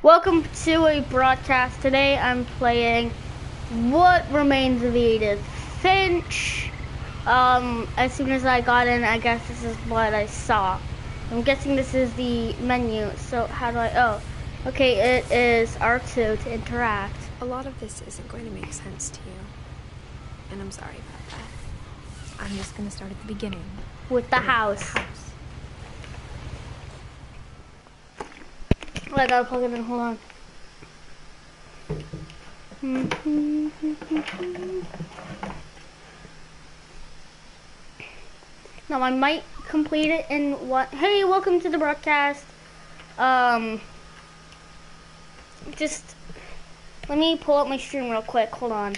Welcome to a broadcast. Today I'm playing What Remains of Edith Finch. As soon as I got in, I guess this is what I saw. I'm guessing this is the menu. So how do I, okay, it is R2 to interact. A lot of this isn't going to make sense to you, and I'm sorry about that. I'm just going to start at the beginning. With the house. Oh, I gotta plug it in, hold on. Now I might complete it in what? Hey, welcome to the broadcast. Just let me pull up my stream real quick. Hold on.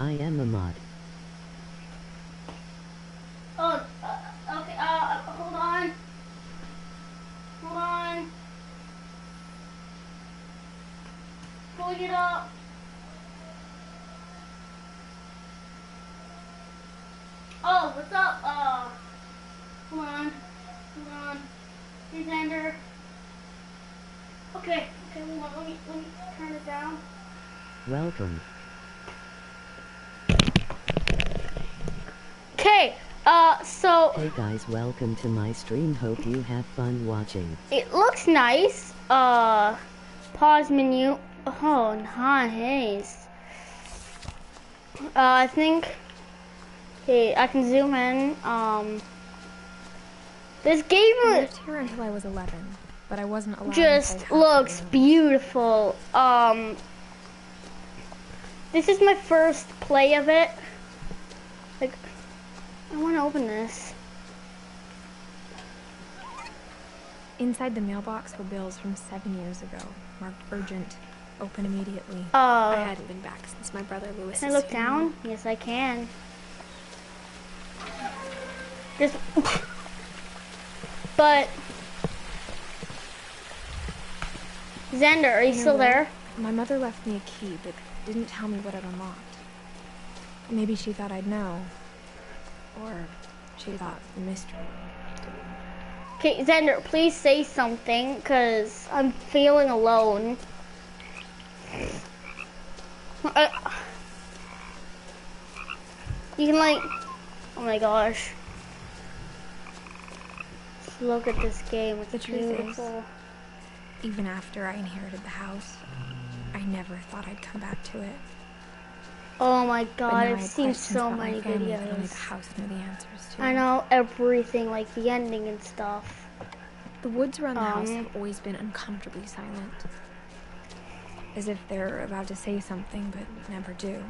I am a mod. Oh, okay, hold on. Hold on. Pulling it up. Oh, what's up? Hold on. Hold on. Hey, Xander. Okay, hold on. Let me turn it down. Welcome. Okay, so Hey guys, welcome to my stream. Hope you have fun watching. it looks nice. Pause menu. Oh, nice. I think. Okay, I can zoom in. This game I lived here until I was 11, but I wasn't allowed. just looks beautiful. This is my first play of it. Like, I want to open this. Inside the mailbox were bills from 7 years ago, marked urgent, open immediately. Oh. I hadn't been back since my brother Louis. Can I look down? Yes, I can. Just, but Xander, are you still there? My mother left me a key, but didn't tell me what it unlocked. Maybe she thought I'd know, or she thought the mystery. Okay, Xander, please say something, because I'm feeling alone. You can like, oh my gosh. Just look at this game, it's beautiful. Even after I inherited the house, I never thought I'd come back to it. Oh my god, I've I've seen so many Only the videos. house knew the answers to. I know everything, like the ending and stuff. The woods around the house have always been uncomfortably silent. As if they're about to say something, but never do.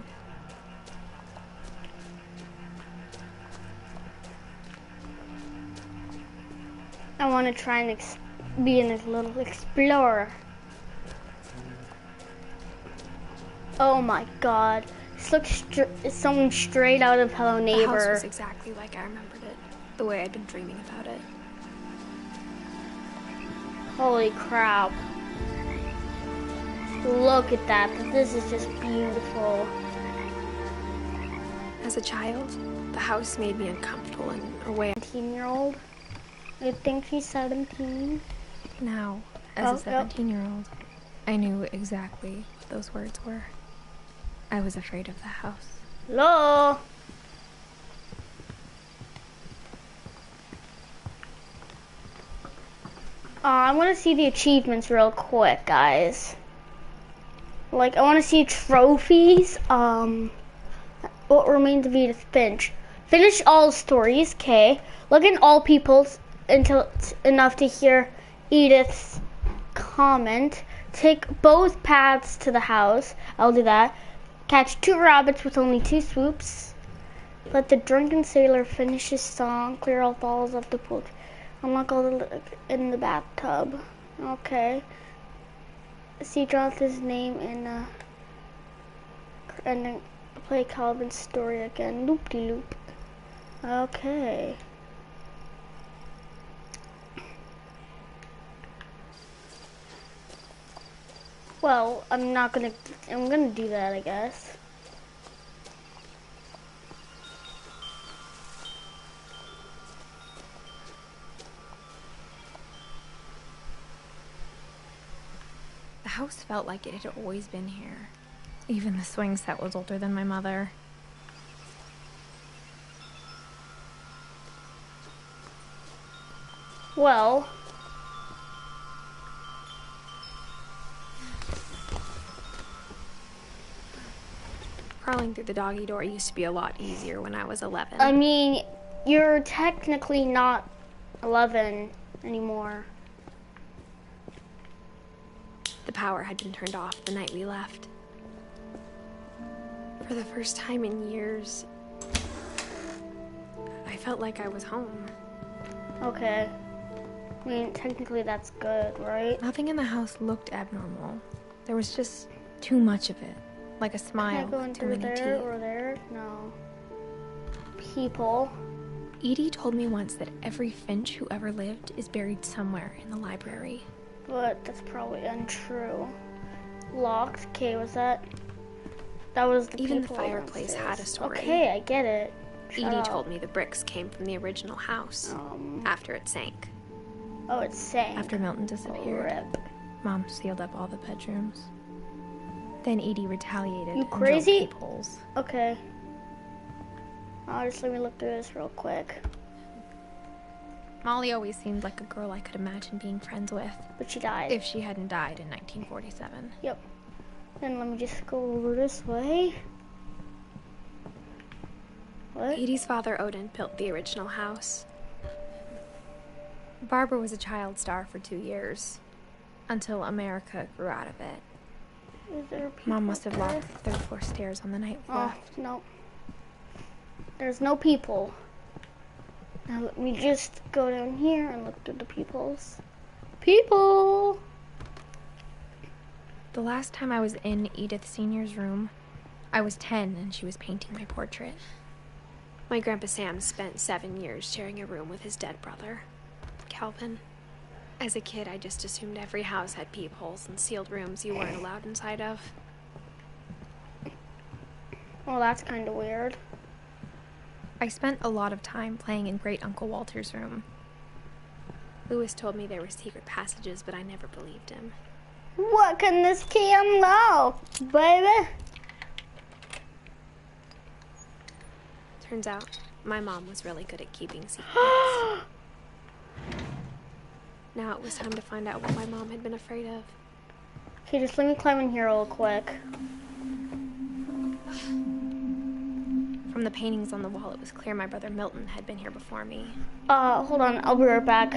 I want to try and be in this little explorer. Oh my god. This looks something straight out of Hello Neighbor. The house was exactly like I remembered it. The way I'd been dreaming about it. Holy crap. Look at that. This is just beautiful. As a child, the house made me uncomfortable in a way. 17-year-old? I think she's 17. Now, as a 17-year-old, I knew exactly what those words were. I was afraid of the house. Hello? I want to see the achievements real quick, guys. Like, I want to see trophies. What Remains of Edith Finch? Finish all stories, okay. Look at all people's until it's enough to hear Edith's comment. Take both paths to the house. I'll do that. Catch 2 rabbits with only 2 swoops. Let the drunken sailor finish his song. Clear all falls off the pool. Unlock all the in the bathtub. Okay. See Jonathan's name in and then play Calvin's story again. Loop-de-loop. Okay. Well, I'm gonna do that, I guess. house felt like it had always been here. Even the swing set was older than my mother. Well, Crawling through the doggy door used to be a lot easier when I was 11. I mean, you're technically not 11 anymore. The power had been turned off the night we left. For the first time in years, I felt like I was home. Okay. I mean, technically that's good, right? Nothing in the house looked abnormal. There was just too much of it. Like a smile. Can I go into doing a there tea. or there? No. People. Edie told me once that every Finch who ever lived is buried somewhere in the library. But that's probably untrue. Locked. Okay, was that? That was the Even the people fireplace downstairs. had a story. Okay, I get it. Shut Edie up. told me the bricks came from the original house after it sank. Oh, it's saying. After Milton disappeared, Rip. Mom sealed up all the bedrooms. Then Edie retaliated You and crazy? drilled peepholes. Okay. Just let me look through this real quick. Molly always seemed like a girl I could imagine being friends with. But she died. If she hadn't died in 1947. Yep. Then let me just go over this way. What? Edie's father, Odin, built the original house. Barbara was a child star for 2 years, until America grew out of it. Is there people Mom must have there? locked the third floor stairs on the night we Oh, left. no. There's no people. Now let me just go down here and look through the peoples. People! The last time I was in Edith Sr.'s room, I was 10 and she was painting my portrait. My Grandpa Sam spent 7 years sharing a room with his dead brother, Calvin. As a kid, I just assumed every house had peepholes and sealed rooms you weren't allowed inside of. Well, that's kind of weird. I spent a lot of time playing in Great Uncle Walter's room. Louis told me there were secret passages, but I never believed him. What can this cam know, baby? Turns out, my mom was really good at keeping secrets. Now it was time to find out what my mom had been afraid of. Okay, just let me climb in here real quick. From the paintings on the wall, it was clear my brother Milton had been here before me. Hold on, I'll be right back.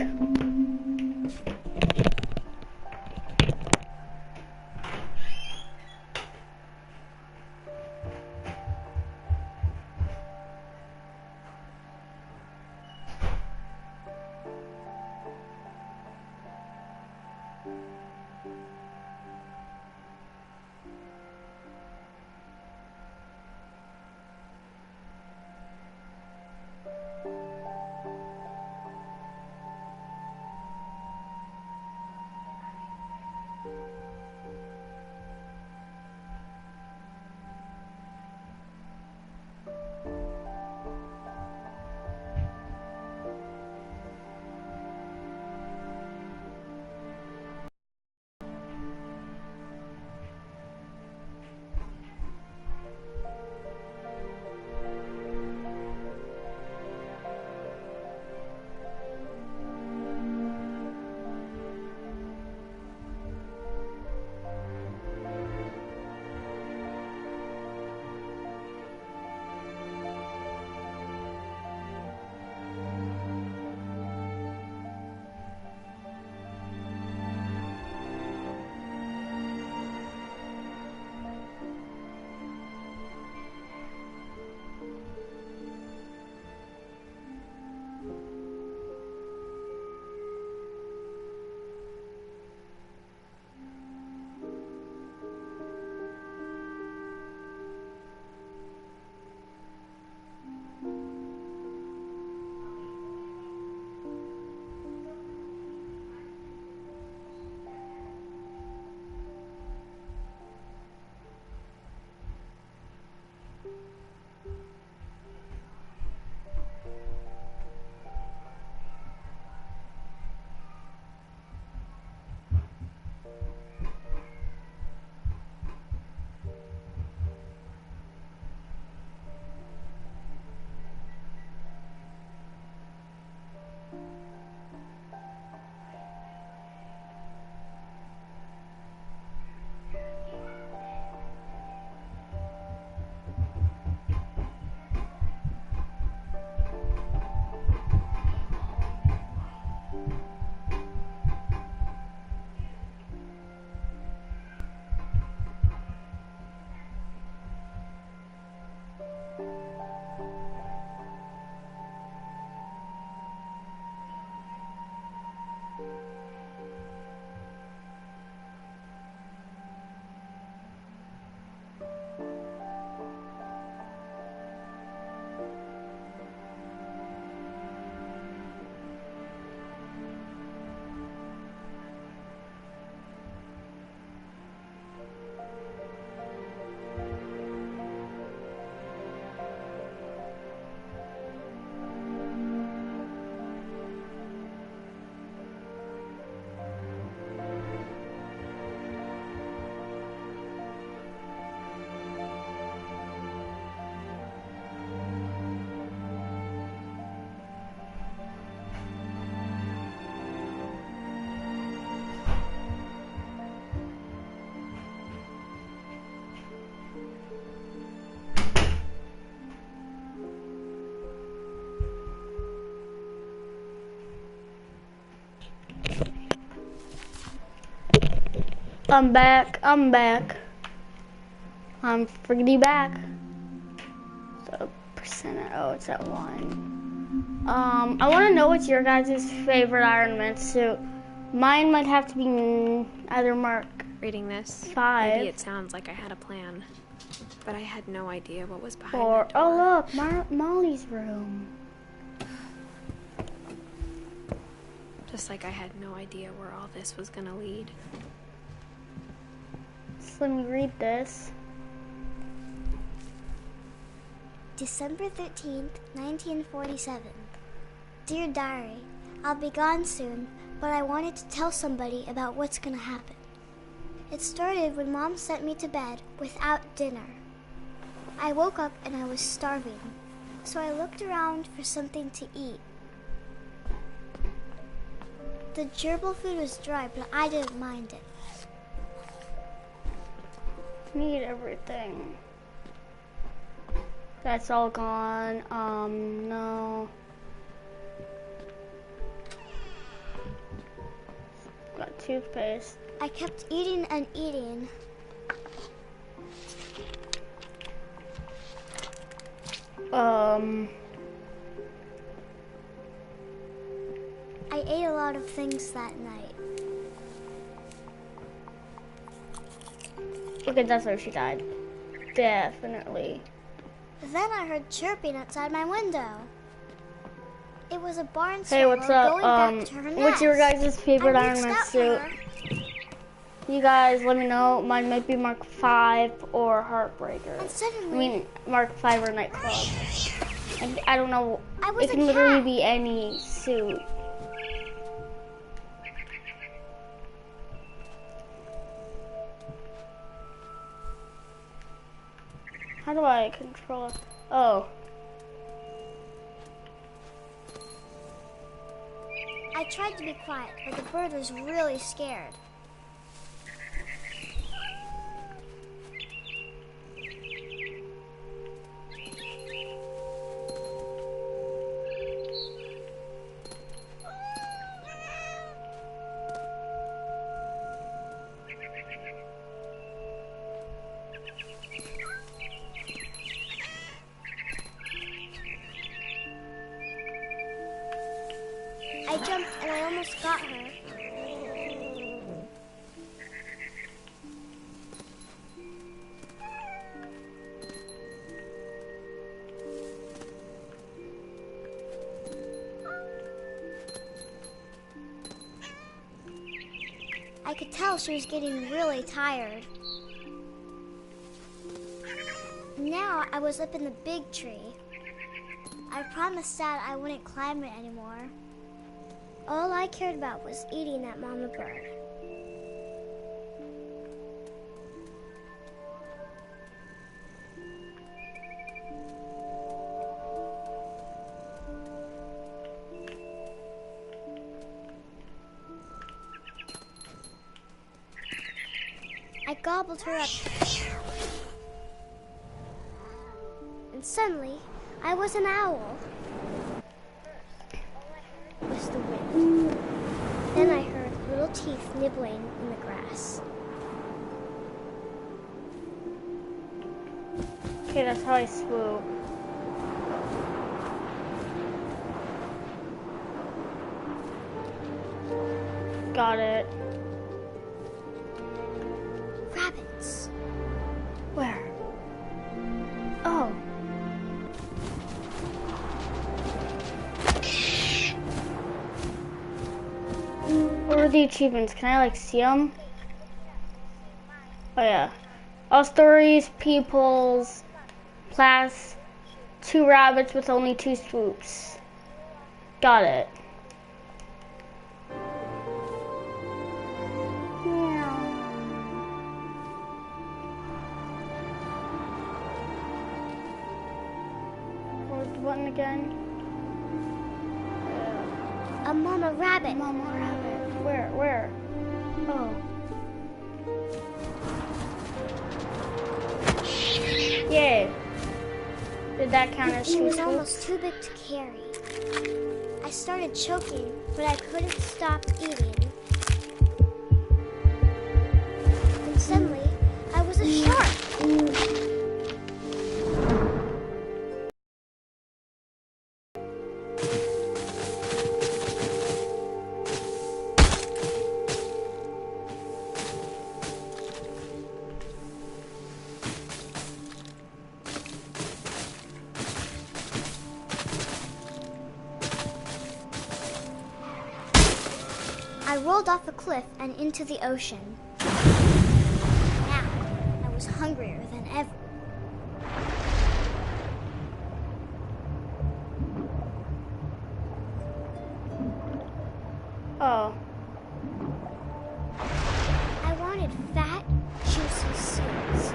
I'm back. I'm back. I'm friggity back. So percent. Oh, it's at 1. I want to know what's your guys' favorite Iron Man suit. Mine might have to be either Mark. Reading this, 5. maybe it sounds like I had a plan, but I had no idea what was behind Or that door. oh look, Molly's room. Just like I had no idea where all this was gonna lead. So let me read this. December 13th, 1947. Dear Diary, I'll be gone soon, but I wanted to tell somebody about what's gonna happen. It started when Mom sent me to bed without dinner. I woke up and I was starving, so I looked around for something to eat. The gerbil food was dry, but I didn't mind it. Need everything. That's all gone. No. Got toothpaste. I kept eating and eating. I ate a lot of things that night. Okay, that's where she died. Definitely. Then I heard chirping outside my window. It was a barn Hey, swallow what's up? going back to her nest. What's your guys' favorite I Iron reached Man out suit? for her. You guys, let me know. Mine might be Mark 5 or Heartbreaker. And suddenly, I mean, Mark 5 or Nightclub. I don't know. I was It a can literally cat. be any suit. How do I control it? Oh. I tried to be quiet, but the bird was really scared. I jumped and I almost got her. I could tell she was getting really tired. Now I was up in the big tree. I promised Dad I wouldn't climb it anymore. All I cared about was eating that mama bird. I gobbled her up. And suddenly, I was an owl. Was the wind. Then I heard little teeth nibbling in the grass. Okay, that's how I swoop. Got it. Rabbits. Where? Oh. What are the achievements? Can I like see them? Oh yeah. All stories, peoples, class, 2 rabbits with only 2 swoops. Got it. Where's the button again? A mama rabbit. Mama rabbit. Where? Oh. Yay. Did that count as She 2 was swoops? almost too big to carry. I started choking, but I couldn't stop eating. Suddenly, I was a shark. I rolled off a cliff and into the ocean. Now, I was hungrier than ever. Oh. I wanted fat, juicy soups.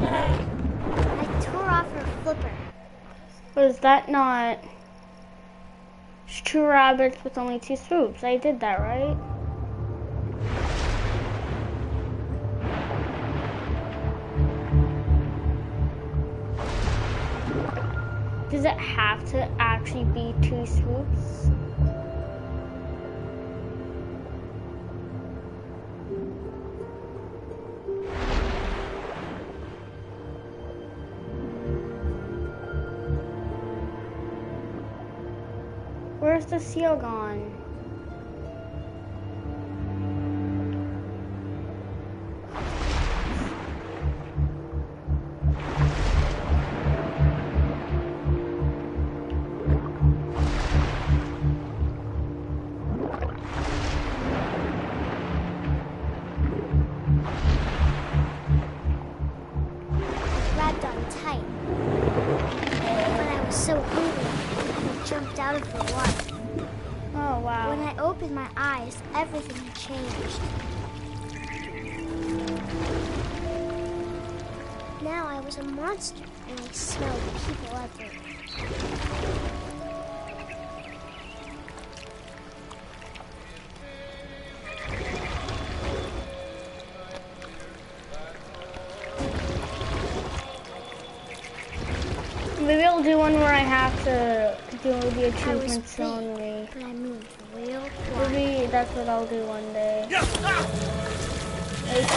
I tore off her flipper. Was that not... It's 2 rabbits with only 2 swoops. I did that, right? Does it have to actually be 2 swoops? Where's the seal gone? Grabbed on tight. But I was so hungry, I jumped out of the water. Oh, wow. When I opened my eyes, everything had changed. Now I was a monster, and I smelled people everywhere. Maybe I'll do one where I have to do the I was achievements big, only. but I moved real quiet. Maybe that's what I'll do one day. Like,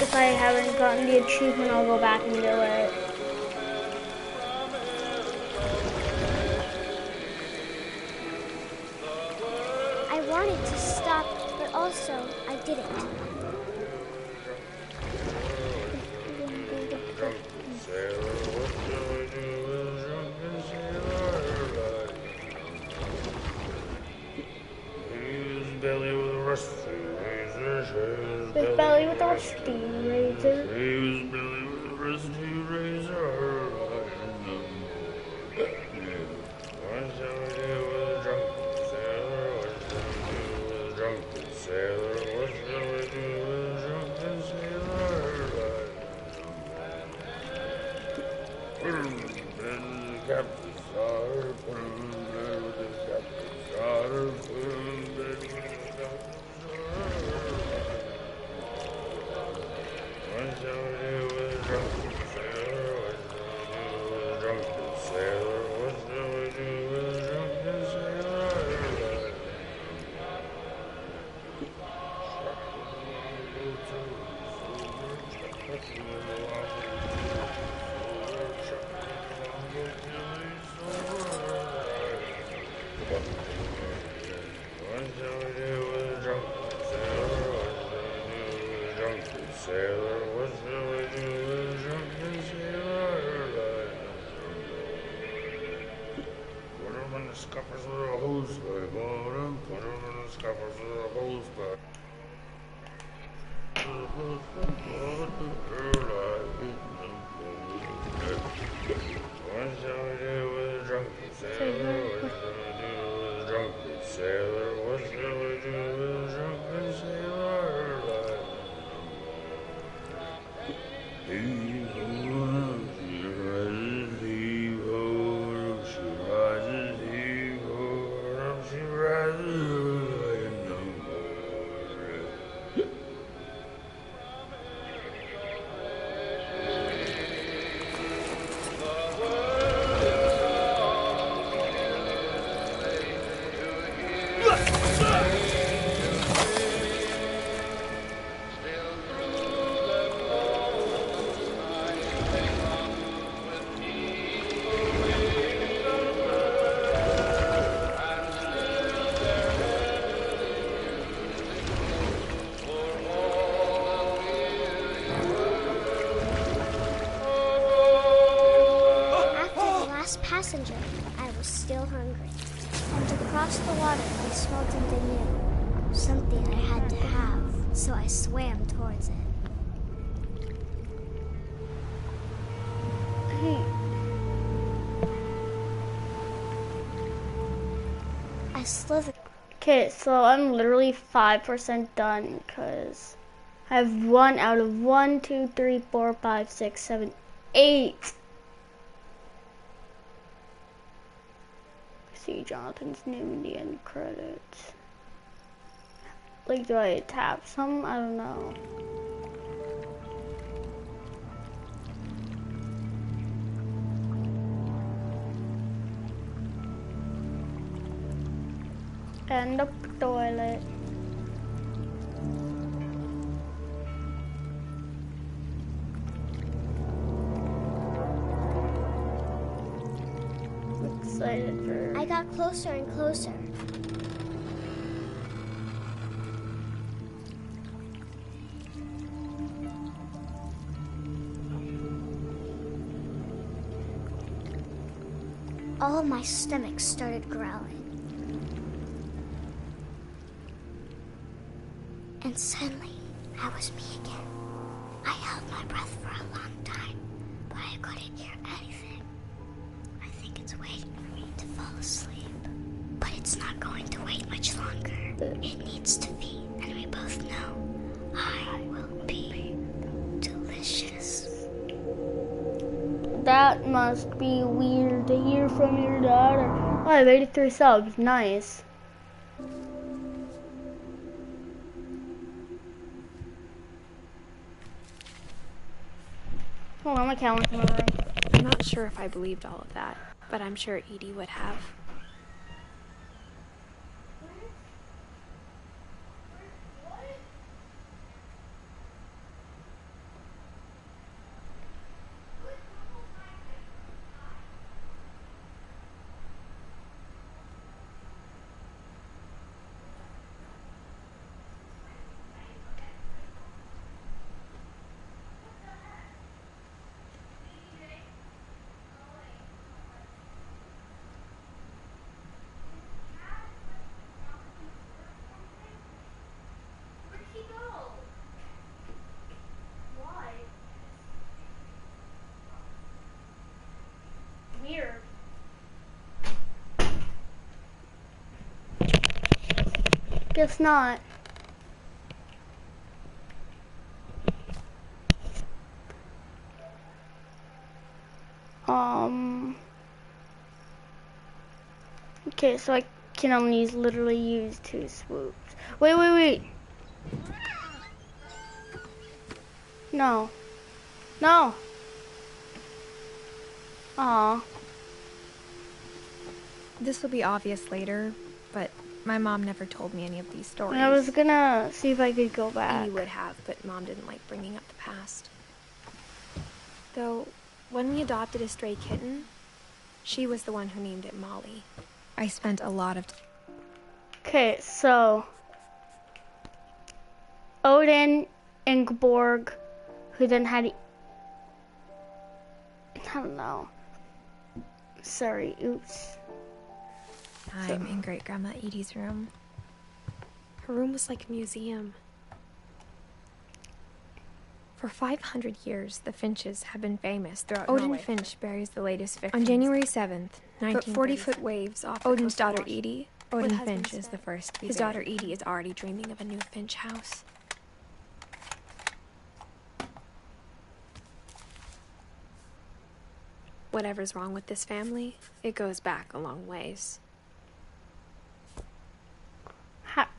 if I haven't gotten the achievement, I'll go back and do it. I wanted to stop, but also I didn't. His belly with a rusty razor. passenger, I was still hungry. And to cross the water, I smelled something new. Something I had to have, so I swam towards it. Hey. I slithered. Okay, so I'm literally 5% done because I have 1 out of 1, 2, 3, 4, 5, 6, 7, 8. See Jonathan's name in the end credits. Like, do I tap some? I don't know. End up toilet. Excited for. I got closer and closer. All of my stomach started growling. And suddenly, I was me again. I held my breath for a long time, but I couldn't hear anything. I think it's waiting for me to fall asleep. But it's not going to wait much longer. It needs to be, and we both know I will be delicious. That must be weird to hear from your daughter. Oh, I have 83 subs. Nice. Hold on, my calendar. I'm not sure if I believed all of that, but I'm sure Edie would have. Weird. Guess not. Okay, so I can only literally use 2 swoops. Wait. No. No. Aw. This will be obvious later, but my mom never told me any of these stories. I was gonna see if I could go back. Edie would have, but Mom didn't like bringing up the past. Though, when we adopted a stray kitten, she was the one who named it Molly. I spent a lot of Okay, so Odin, Ingeborg, who then had, I don't know. Sorry, oops. time in Great-Grandma Edie's room. Her room was like a museum. For 500 years, the Finches have been famous throughout Norway. Odin Finch buries the latest victims. On January 7th, 40-foot waves off Odin's daughter Edie. Odin Finch is the first to be His daughter Edie is already dreaming of a new Finch house. Whatever's wrong with this family, it goes back a long ways.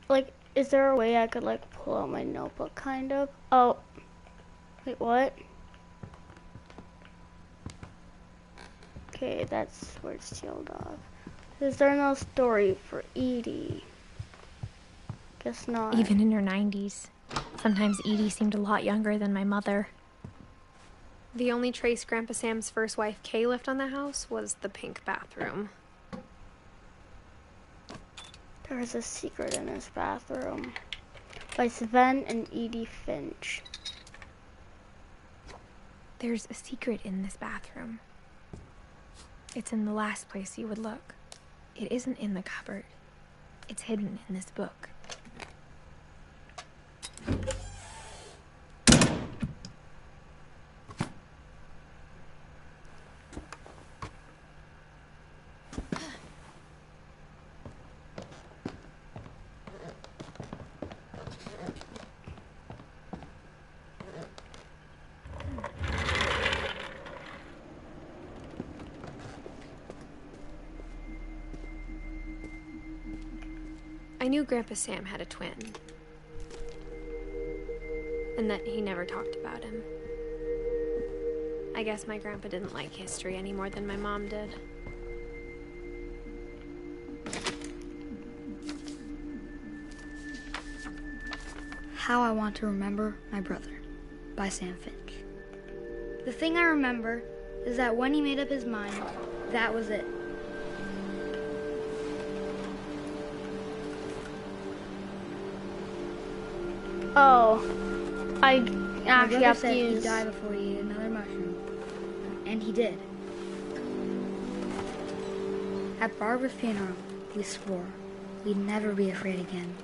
Like, is there a way I could, like, pull out my notebook, kind of? Oh. Wait, what? Okay, that's where it's sealed off. Is there no story for Edie? Guess not. Even in her 90s. Sometimes Edie seemed a lot younger than my mother. The only trace Grandpa Sam's first wife, Kay, left on the house was the pink bathroom. There is a secret in his bathroom. By Sven and Edith Finch. There's a secret in this bathroom. It's in the last place you would look. It isn't in the cupboard. It's hidden in this book. I knew Grandpa Sam had a twin, and that he never talked about him. I guess my grandpa didn't like history any more than my mom did. How I Want to Remember My Brother by Sam Finch. The thing I remember is that when he made up his mind, that was it. Oh, I actually My have brother to said use. he'd die before he ate another mushroom. And he did. At Barbara's funeral, we swore we'd never be afraid again.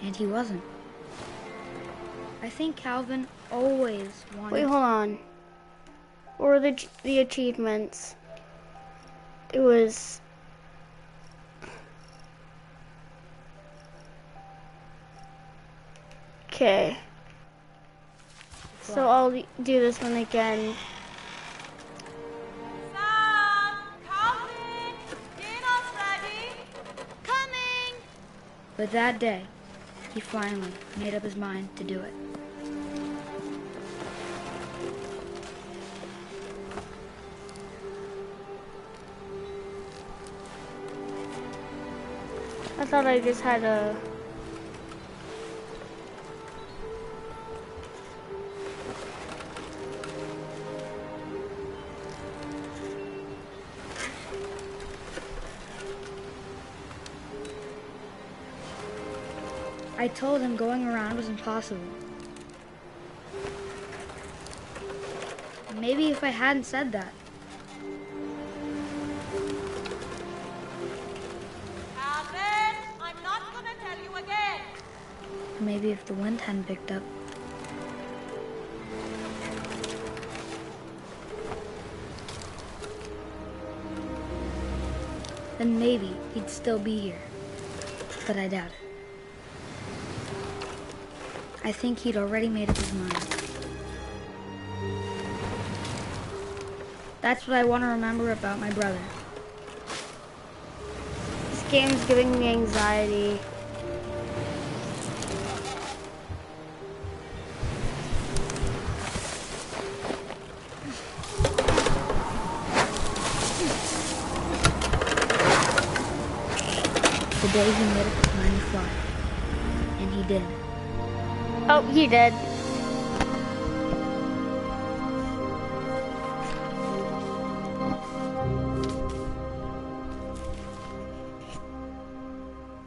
And he wasn't. I think Calvin always wanted... Wait, hold on. What were the achievements? It was... Okay. So I'll do this one again. Sam! Calvin! Dinner's ready! Coming! But that day, he finally made up his mind to do it. I thought I just had a... I told him going around was impossible. Maybe if I hadn't said that. Calvin! I'm not gonna tell you again! Or maybe if the wind hadn't picked up. Then maybe he'd still be here. But I doubt it. I think he'd already made up his mind. That's what I want to remember about my brother. This game's giving me anxiety. The day he made up his mind to fly. And he did. Oh, he did.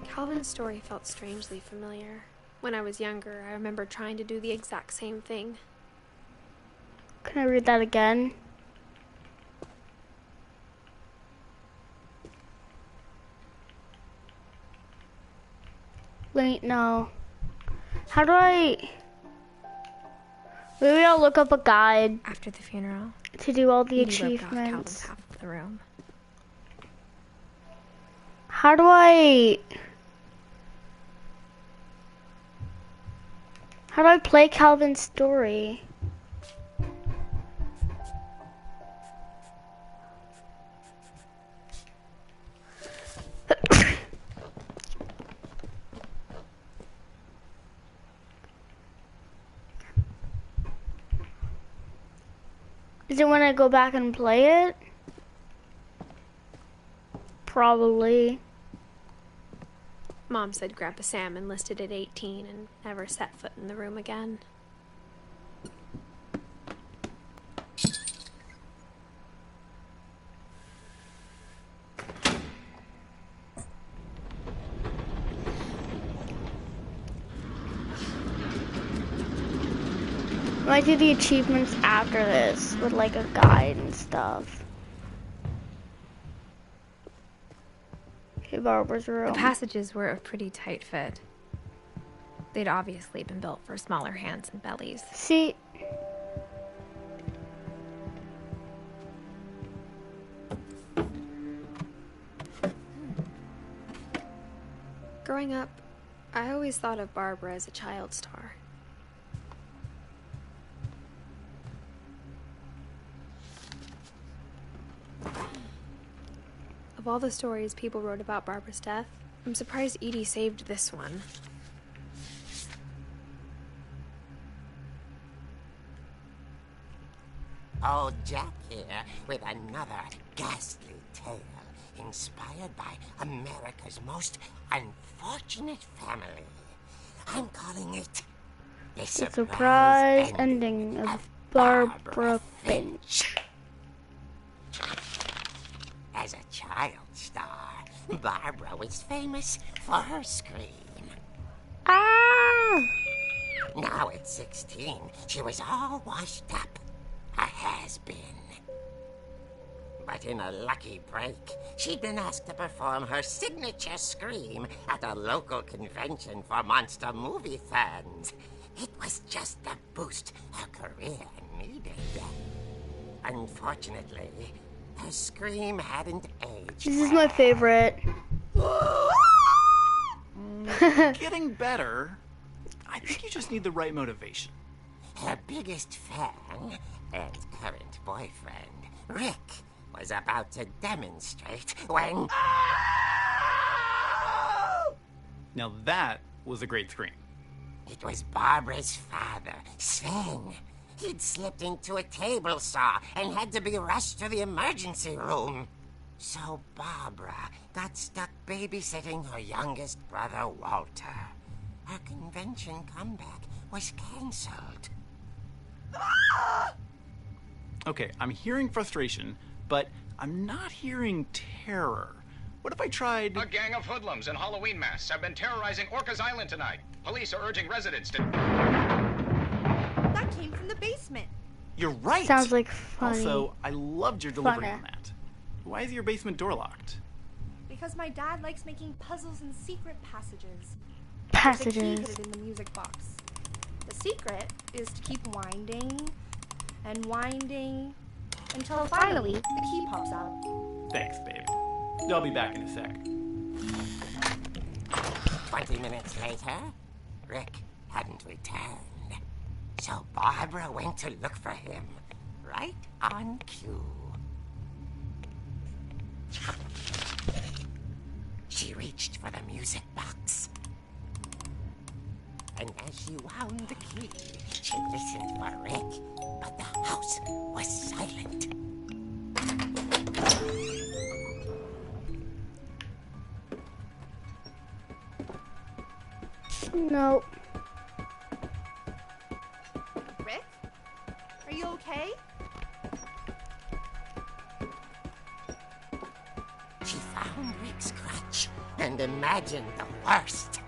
Calvin's story felt strangely familiar. When I was younger, I remember trying to do the exact same thing. Can I read that again? Wait, no. How do I... Maybe I'll look up a guide After the funeral, to do all the he roped off Calvin's achievements. half of the room. How do I play Calvin's story? Is it when I go back and play it? Probably. Mom said Grandpa Sam enlisted at 18 and never set foot in the room again. I might do the achievements after this with like a guide and stuff. Barbara's The room. passages were a pretty tight fit. They'd obviously been built for smaller hands and bellies. See, Growing up, I always thought of Barbara as a child star. Of all the stories people wrote about Barbara's death, I'm surprised Edie saved this one. Old Jack here with another ghastly tale inspired by America's most unfortunate family. I'm calling it The surprise ending of Barbara Finch. As a child star, Barbara was famous for her scream. Ah! Now at 16, she was all washed up. A has-been. But in a lucky break, she'd been asked to perform her signature scream at a local convention for monster movie fans. It was just the boost her career needed. Unfortunately, her scream hadn't aged. This is my favorite. Getting better. I think you just need the right motivation. Her biggest fan and current boyfriend, Rick, was about to demonstrate when... Now that was a great scream. It was Barbara's father, Sven. He'd slipped into a table saw and had to be rushed to the emergency room. So Barbara got stuck babysitting her youngest brother, Walter. Her convention comeback was cancelled. Okay, I'm hearing frustration, but I'm not hearing terror. What if I tried... A gang of hoodlums in Halloween masks have been terrorizing Orcas Island tonight. Police are urging residents to... That came from the basement. You're right! Sounds like funny. Also, I loved your delivery Funny. on that. Why is your basement door locked? Because my dad likes making puzzles and secret passages. There's a key Passages. hidden in the music box. The secret is to keep winding and winding until finally the key pops out. Thanks, babe. I'll be back in a sec. 20 minutes later, Rick hadn't returned. So Barbara went to look for him, right on cue. She reached for the music box. And as she wound the key, she listened for Rick, but the house was silent. Nope. Rick? Are you okay? She found Rick's crutch and imagined the worst.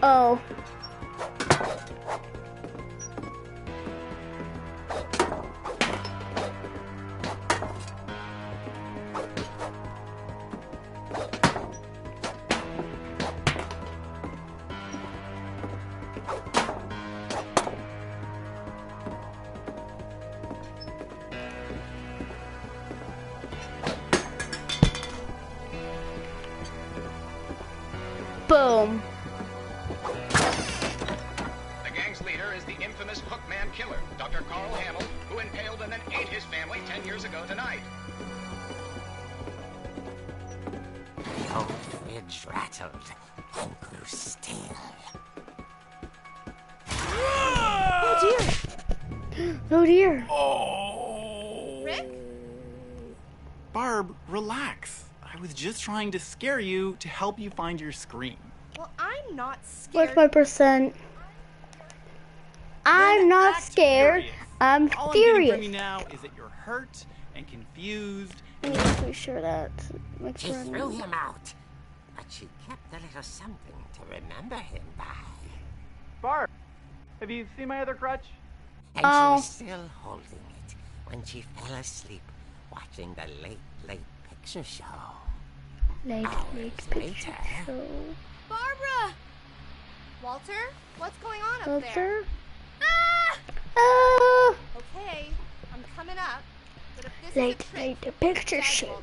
Oh. Boom. The gang's leader is the infamous Hookman killer, Dr. Carl Hamill, who impaled and then ate his family 10 years ago tonight. The old fridge rattled and grew still. Oh dear. Oh dear. Oh! Rick? Barb, relax. I was just trying to scare you to help you find your scream. Well, I'm not What's scared. my percent? I'm Then not act scared. furious. I'm All I'm getting from you furious. now is that you're hurt and confused. I need to make sure that. Make She sure I threw know. him out, but she kept a little something to remember him by. Barb, Have you seen my other crutch? And she was still holding it when she fell asleep watching the late picture show. Late picture show. Barbara! Walter, what's going on up Walter? there? Ah! Okay, I'm coming up. But if this Late is a trick, picture tag show.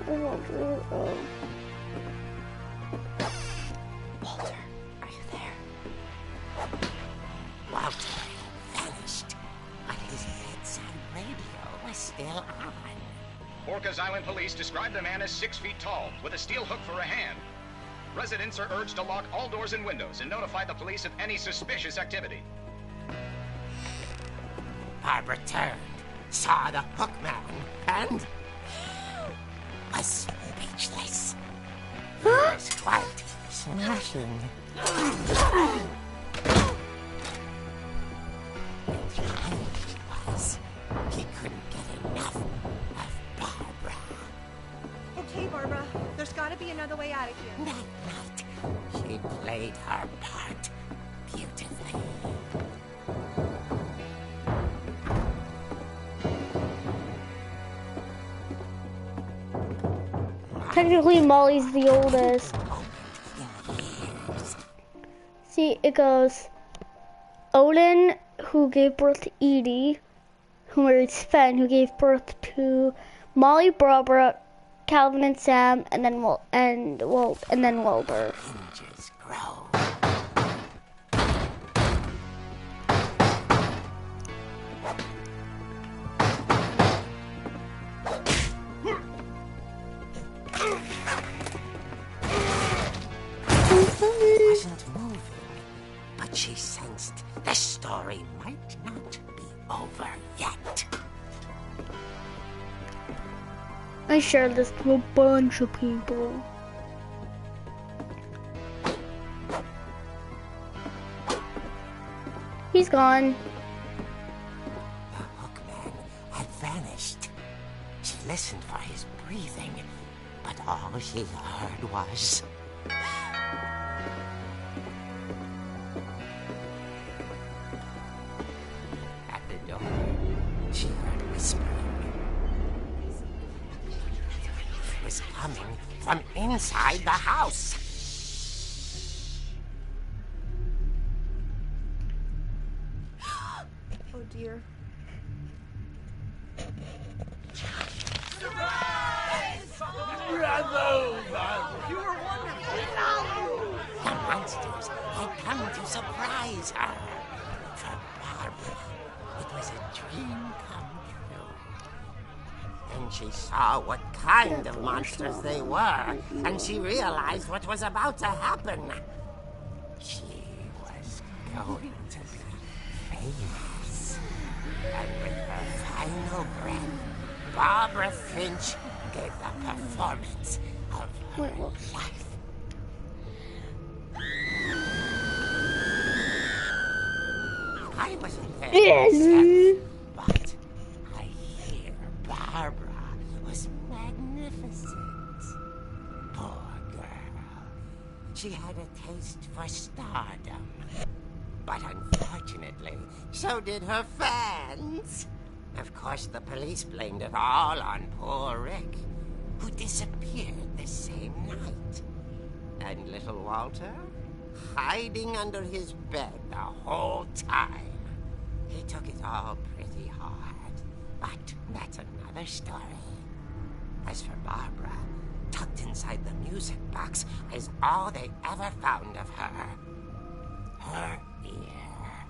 Walter. Walter, are you there? Walter vanished, but his bedside radio was still on. Orcas Island police describe the man as 6 feet tall, with a steel hook for a hand. Residents are urged to lock all doors and windows and notify the police of any suspicious activity. Barbara turned, saw the hook man, and was speechless. He was quite smashing. And behind he was. He couldn't get enough of Barbara. Okay, Barbara, there's gotta be another way out of here. That night, she played her part beautifully. Technically, Molly's the oldest. See, it goes Odin, who gave birth to Edie, who married Sven, who gave birth to Molly, Barbara, Calvin, and Sam, and then Wilbur. Hinges grow. Wasn't moving, but she sensed the story might not be over yet. I shared this to a bunch of people. He's gone. The hookman had vanished. She listened for his breathing, but all she heard was... At the door, she heard whispering. It was coming from inside the house. Oh dear. The monsters had come to surprise her. For Barbara, it was a dream come true. Then she saw what kind of monsters they were, and she realized what was about to happen. She was going to be famous. And with her final breath, Barbara Finch gave the performance of her life. I wasn't there myself, but I hear Barbara was magnificent. Poor girl. She had a taste for stardom. But unfortunately, so did her fans. Of course, the police blamed it all on poor Rick, who disappeared the same night. And little Walter, hiding under his bed the whole time. He took it all pretty hard, but that's another story. As for Barbara, tucked inside the music box is all they ever found of her. Her ear.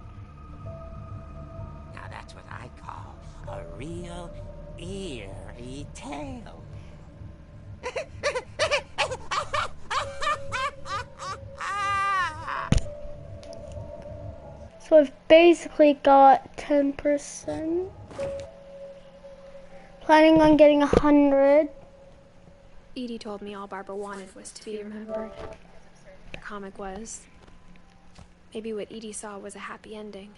Now that's what I call a real eerie tale. So I've basically got 10%. Planning on getting 100. Edie told me all Barbara wanted was to be remembered. The comic was. Maybe what Edie saw was a happy ending.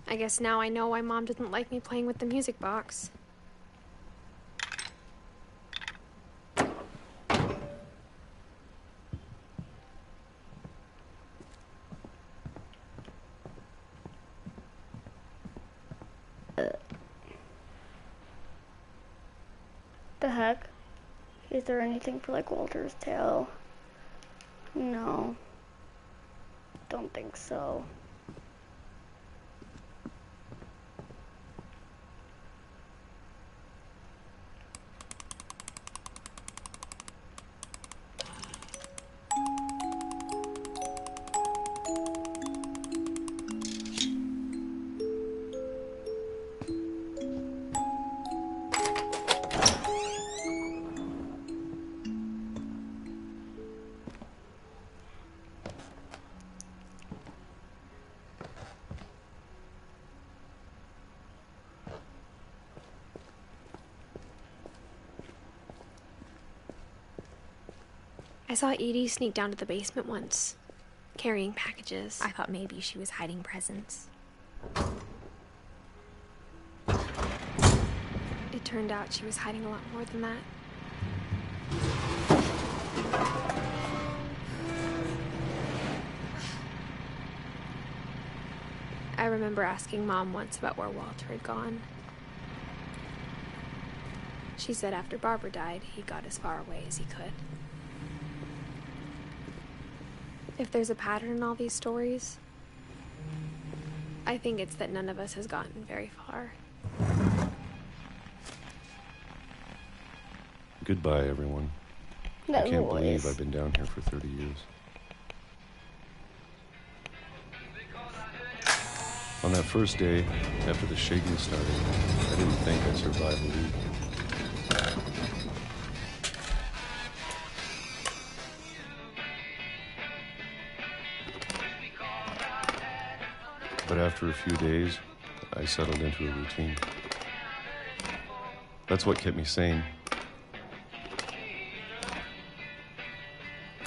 I guess now I know why Mom didn't like me playing with the music box. The heck? Is there anything for like Walter's tale? No. Don't think so. I saw Edie sneak down to the basement once, carrying packages. I thought maybe she was hiding presents. It turned out she was hiding a lot more than that. I remember asking Mom once about where Walter had gone. She said after Barbara died, he got as far away as he could. If there's a pattern in all these stories, I think it's that none of us has gotten very far. Goodbye, everyone. I can't believe I've been down here for 30 years. On that first day, after the shaking started, I didn't think I'd survive a week. But after a few days, I settled into a routine. That's what kept me sane.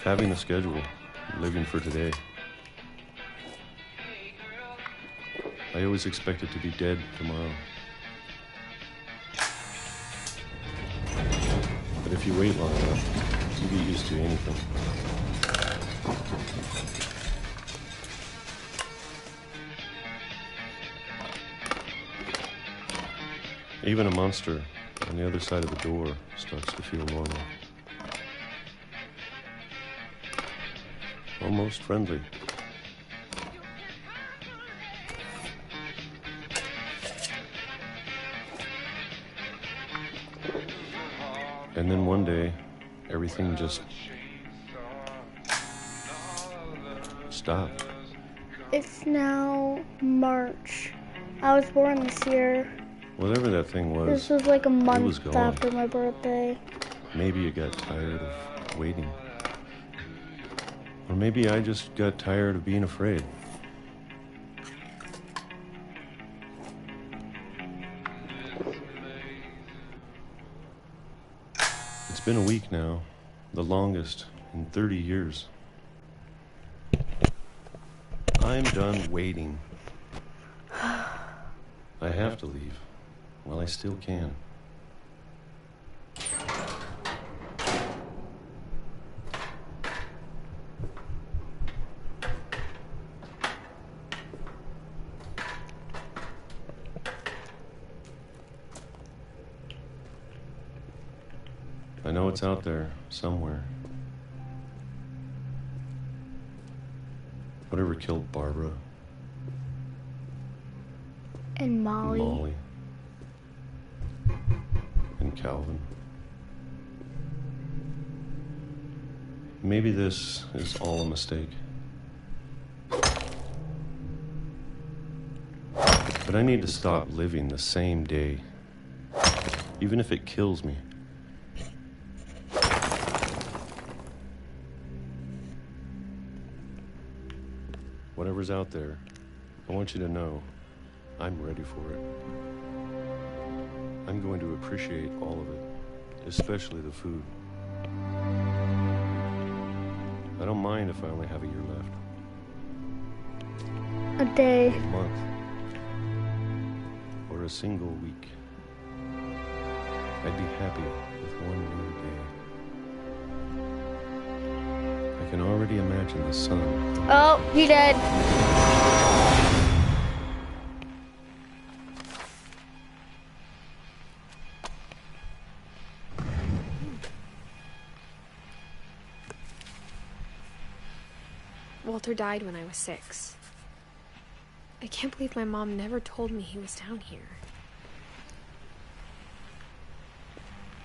Having a schedule, living for today. I always expected to be dead tomorrow. But if you wait long enough, you get used to anything. Even a monster on the other side of the door starts to feel normal. Almost friendly. And then one day, everything just stopped. It's now March. I was born this year. Whatever that thing was, this was like a month was gone. after my birthday. Maybe it got tired of waiting. Or maybe I just got tired of being afraid. It's been a week now, the longest in 30 years. I'm done waiting. I have to leave. Well, I still can. I know it's out there somewhere. Whatever killed Barbara. And Molly. And Molly. And Calvin. Maybe this is all a mistake. But I need to stop living the same day, even if it kills me. Whatever's out there, I want you to know I'm ready for it. I'm going to appreciate all of it, especially the food. I don't mind if I only have a year left. A day. A month. Or a single week. I'd be happy with one new day. I can already imagine the sun. Oh, he dead. Walter died when I was 6. I can't believe my mom never told me he was down here.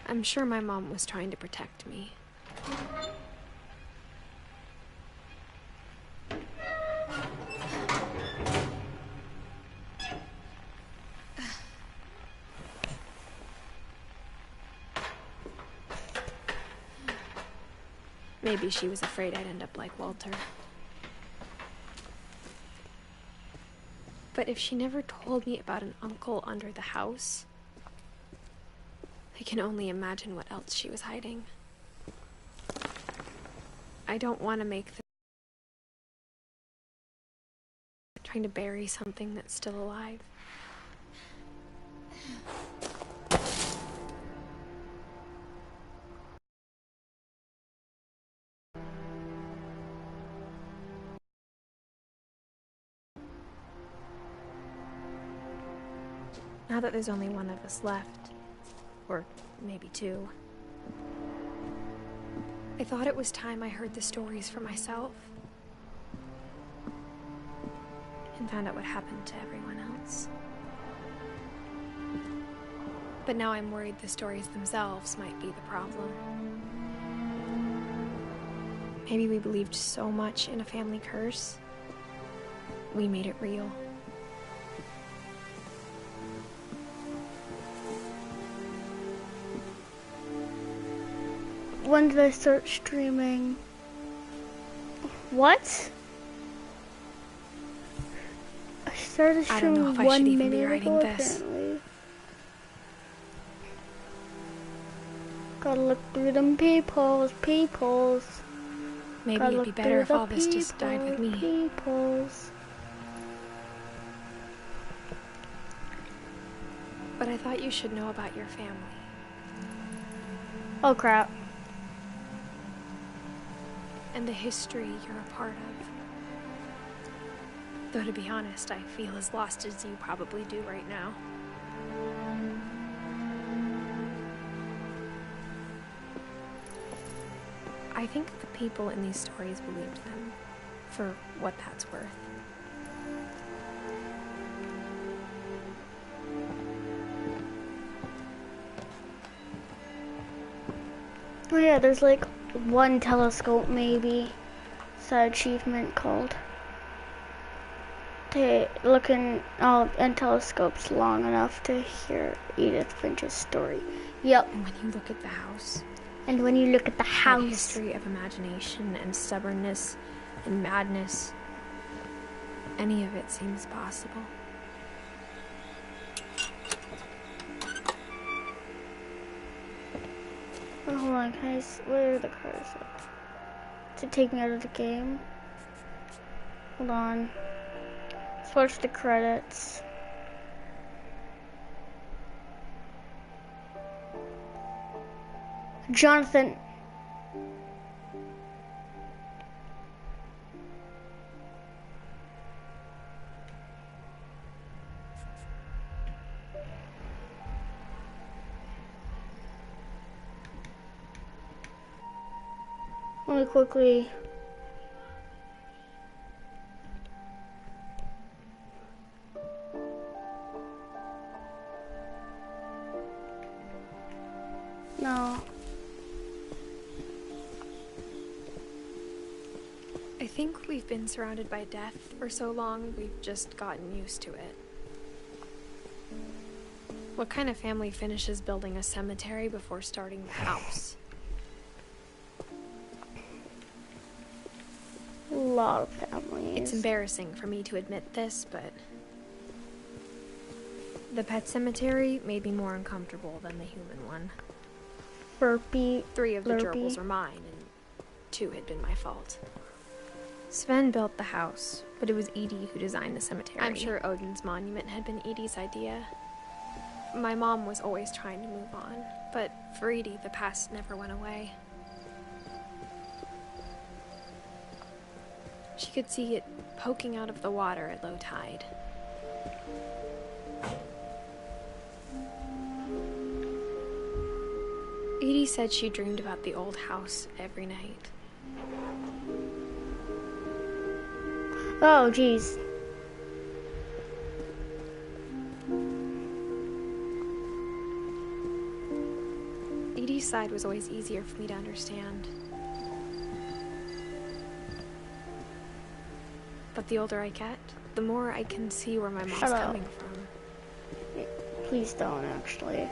I'm sure my mom was trying to protect me. Maybe she was afraid I'd end up like Walter. But if she never told me about an uncle under the house, I can only imagine what else she was hiding. I don't want to make the trying to bury something that's still alive. Now that there's only one of us left, or maybe 2, I thought it was time I heard the stories for myself and found out what happened to everyone else. But now I'm worried the stories themselves might be the problem. Maybe we believed so much in a family curse, we made it real. When did I start streaming? What? I started streaming I don't know if I should even be 1 minute writing ago, this. apparently. Gotta look through them peoples. Maybe Gotta it'd be look better through if the all this just died with me. peoples. But I thought you should know about your family. Oh crap. And the history you're a part of. Though to be honest, I feel as lost as you probably do right now. I think the people in these stories believed them, for what that's worth. Oh yeah, there's like 1 telescope maybe. It's an achievement called. To look in telescopes long enough to hear Edith Finch's story. Yep. And when you look at the house. And when you look at the house. That history of imagination and stubbornness and madness. Any of it seems possible. Oh, hold on, where are the cars? To take me out of the game? Hold on. Let's watch the credits. Jonathan. Let me quickly. No. I think we've been surrounded by death for so long, we've just gotten used to it. What kind of family finishes building a cemetery before starting the house? lot of families. It's embarrassing for me to admit this, but the pet cemetery made me more uncomfortable than the human one. Burpee. 3 of the Blurpee. gerbils were mine, and 2 had been my fault. Sven built the house, but it was Edie who designed the cemetery. I'm sure Odin's monument had been Edie's idea. My mom was always trying to move on, but for Edie, the past never went away. She could see it poking out of the water at low tide. Edie said she dreamed about the old house every night. Oh, jeez. Edie's side was always easier for me to understand. But the older I get, the more I can see where my mom's coming from. Please don't, actually.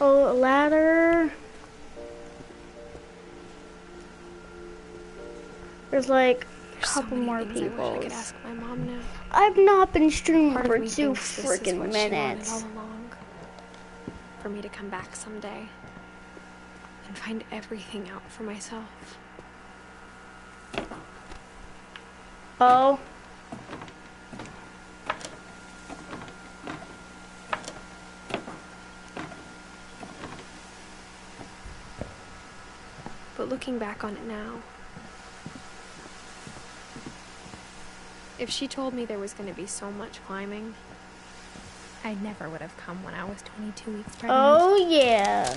Oh, a ladder. There's like a couple more people. I could ask my mom now. I've not been streaming Part for of me 2 thinks this is freaking what she wanted minutes. all along. For me to come back someday and find everything out for myself. Oh. But looking back on it now, if she told me there was going to be so much climbing, I never would have come when I was 22 weeks pregnant. Oh, yeah.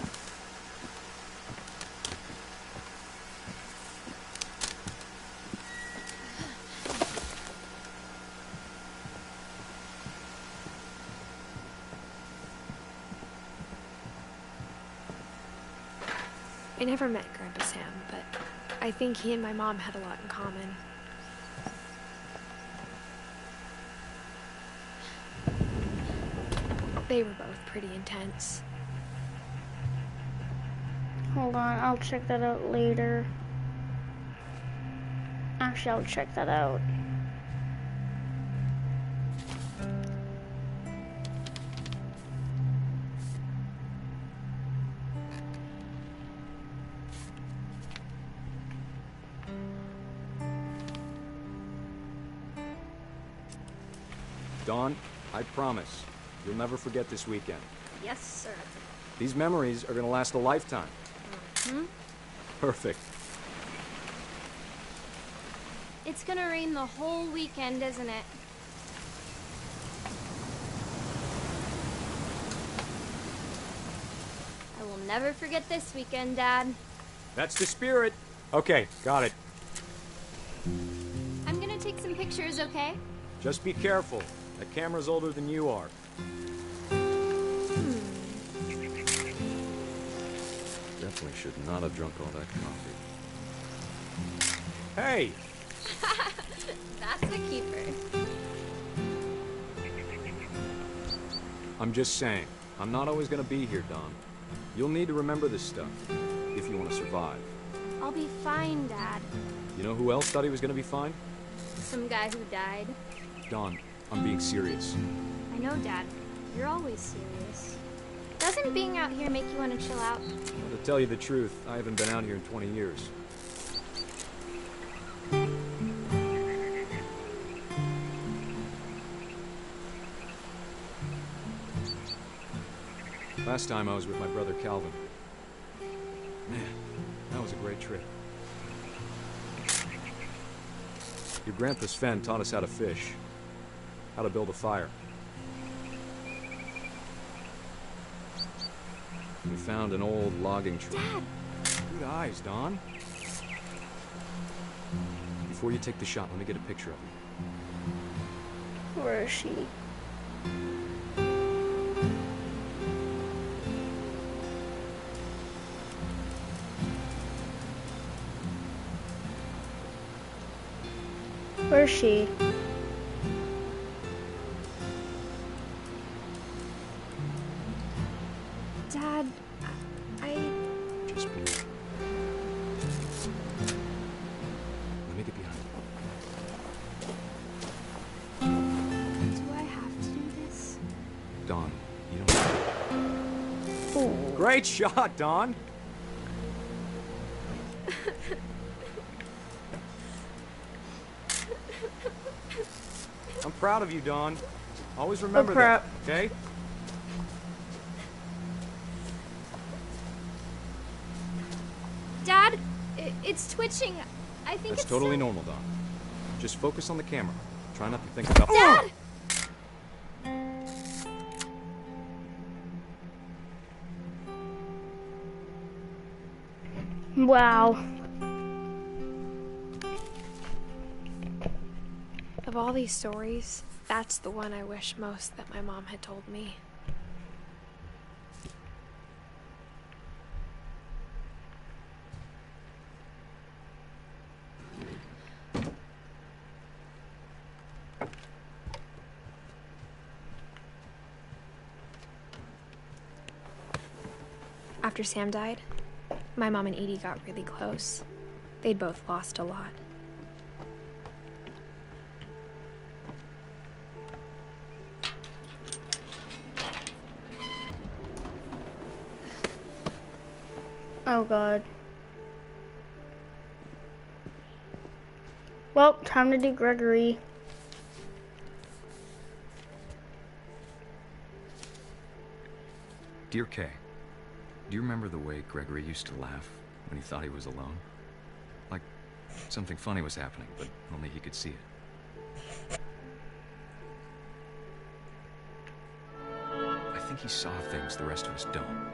I never met Grandpa Sam, but I think he and my mom had a lot in common. They were both pretty intense. Hold on, I'll check that out later. Actually, I'll check that out. Dawn, I promise, you'll never forget this weekend. Yes, sir. These memories are gonna last a lifetime. Hmm? Perfect. It's gonna rain the whole weekend, isn't it? I will never forget this weekend, Dad. That's the spirit. Okay, got it. I'm gonna take some pictures, okay? Just be careful. That camera's older than you are. Definitely should not have drunk all that coffee. Hey! That's a keeper. I'm just saying, I'm not always gonna be here, Don. You'll need to remember this stuff, if you want to survive. I'll be fine, Dad. You know who else thought he was gonna be fine? Some guy who died. Don, I'm being serious. I know, Dad. You're always serious. Doesn't being out here make you want to chill out? Well, to tell you the truth, I haven't been out here in 20 years. Last time I was with my brother Calvin. Man, that was a great trip. Your grandpa Sven taught us how to fish, how to build a fire. We found an old logging truck. Dad! Good eyes, Don. Before you take the shot, let me get a picture of you. Where is she? Where is she? Dad, I... Just breathe. Great shot, Dawn. I'm proud of you, Dawn. Always remember that, okay? Dad, it's twitching. I think That's it's totally normal, Dawn. Just focus on the camera. Try not to think about... Dad! Wow. Of all these stories, that's the one I wish most that my mom had told me. After Sam died, my mom and Edie got really close. They'd both lost a lot. Oh God. Well, time to do Gregory. Dear Kay, do you remember the way Gregory used to laugh when he thought he was alone? Like something funny was happening, but only he could see it. I think he saw things the rest of us don't.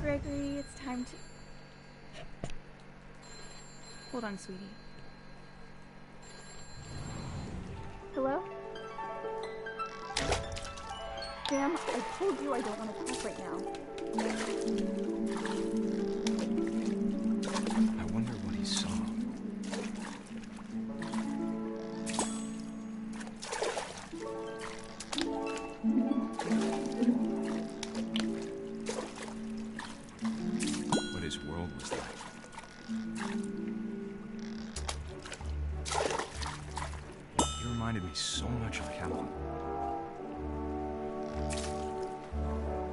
Gregory, it's time to... Hold on, sweetie. Hello? Sam, I told you I don't want to talk right now. I wonder what he saw. What his world was like. He reminded me so much of Calvin.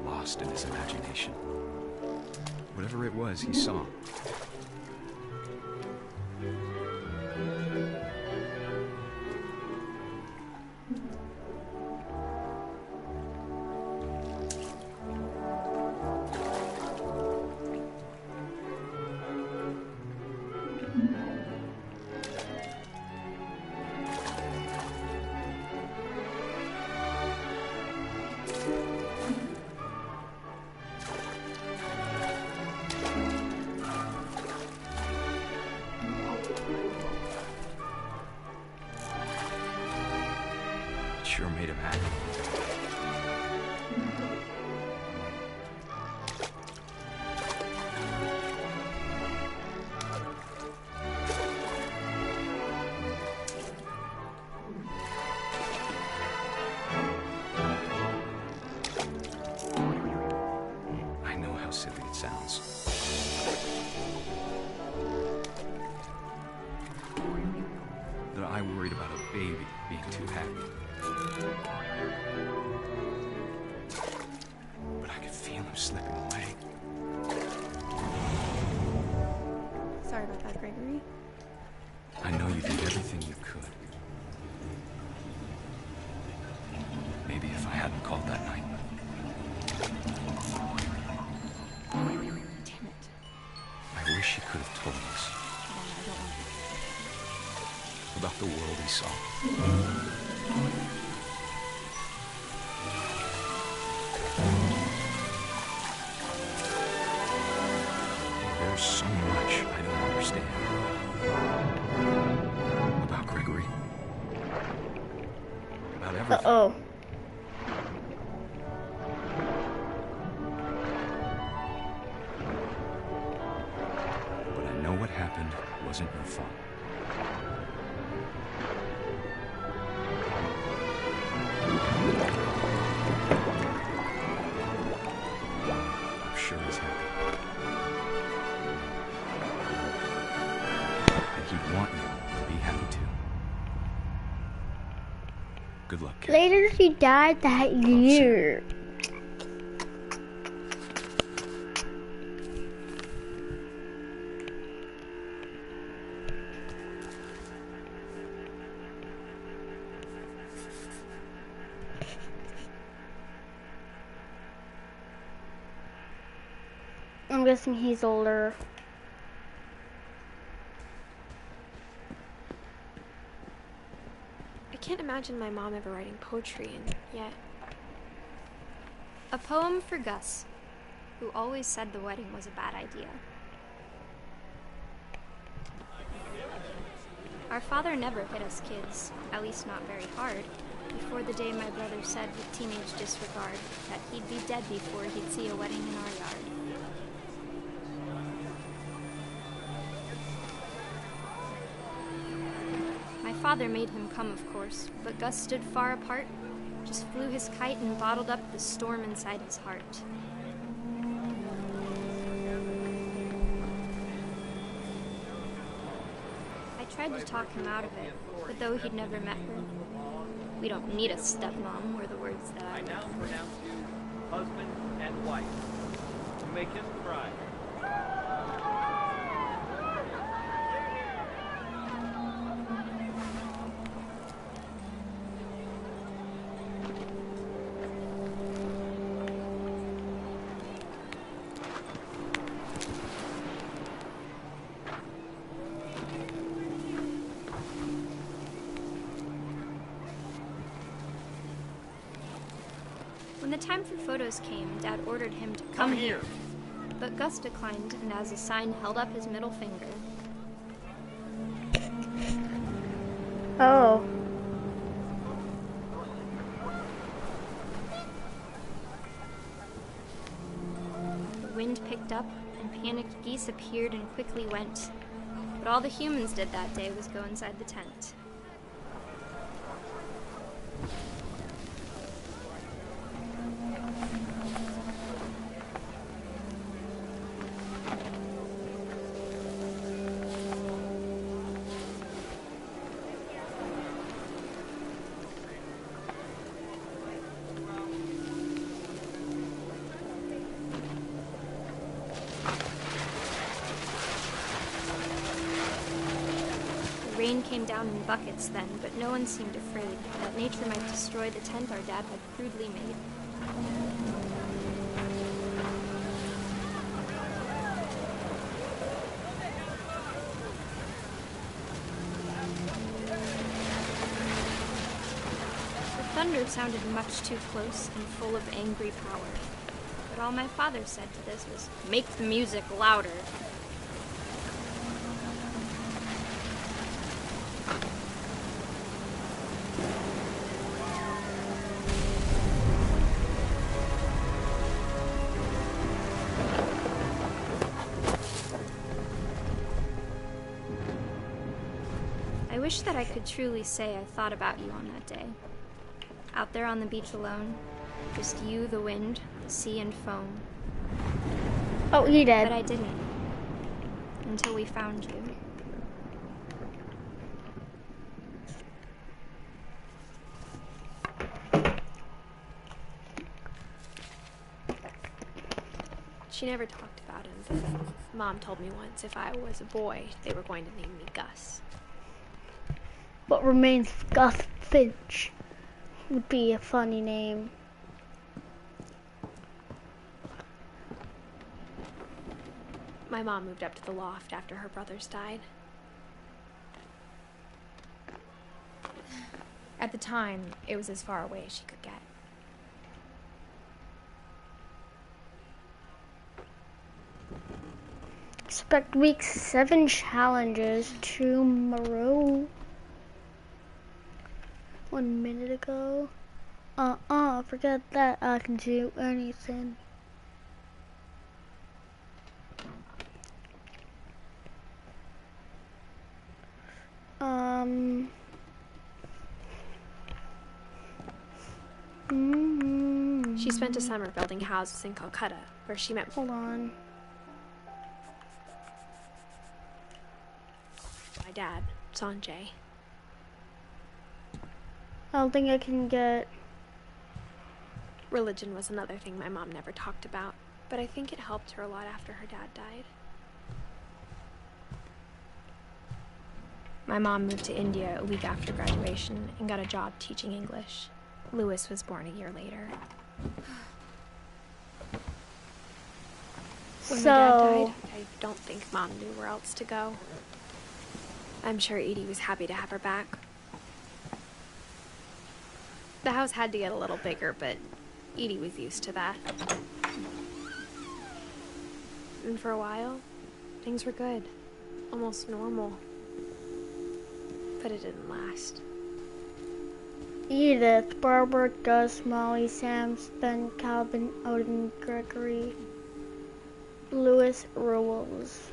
Lost in his imagination. Whatever it was, he saw. Sure made him happy. I know how silly it sounds. That I worried about a baby being too happy. But I could feel him slipping away. Sorry about that, Gregory. I know you did everything you could. Maybe if I hadn't called that night. Damn it. I wish he could have told us. About the world he saw. There's so much I don't understand. About Gregory. About everything. Uh-oh. Good luck, kid. Later, she died that year. I'm guessing he's older. I can't imagine my mom ever writing poetry, and yet... A poem for Gus, who always said the wedding was a bad idea. Our father never hit us kids, at least not very hard, before the day my brother said with teenage disregard that he'd be dead before he'd see a wedding in our yard. My father made him come, of course, but Gus stood far apart, just flew his kite and bottled up the storm inside his heart. I tried to talk him out of it, but though he'd never met her, "We don't need a stepmom," were the words that I now pronounce you husband and wife. You may kiss the bride. When the time for photos came, Dad ordered him to come here. But Gus declined, and as a sign held up his middle finger. Oh. The wind picked up, and panicked geese appeared and quickly went. But all the humans did that day was go inside the tent. Rain came down in buckets then, but no one seemed afraid that nature might destroy the tent our dad had crudely made. The thunder sounded much too close and full of angry power. But all my father said to this was, "Make the music louder." I wish that I could truly say I thought about you on that day. Out there on the beach alone, just you, the wind, the sea, and foam. Oh, you did. But I didn't. Until we found you. She never talked about him. Mom told me once if I was a boy, they were going to name me Gus. What remains of Gus Finch would be a funny name. My mom moved up to the loft after her brothers died. At the time, it was as far away as she could get. Expect week 7 challenges tomorrow. 1 minute ago. Forget that. I can do anything. She spent a summer building houses in Calcutta, where she met... Hold on. my dad, Sanjay. I don't think I can get... Religion was another thing my mom never talked about, but I think it helped her a lot after her dad died. My mom moved to India a week after graduation and got a job teaching English. Louis was born a year later. When my dad died, I don't think Mom knew where else to go. I'm sure Edie was happy to have her back. The house had to get a little bigger, but Edie was used to that. And for a while, things were good. Almost normal. But it didn't last. Edith, Barbara, Gus, Molly, Sam, Ben, Calvin, Odin, Gregory, Louis, Rules.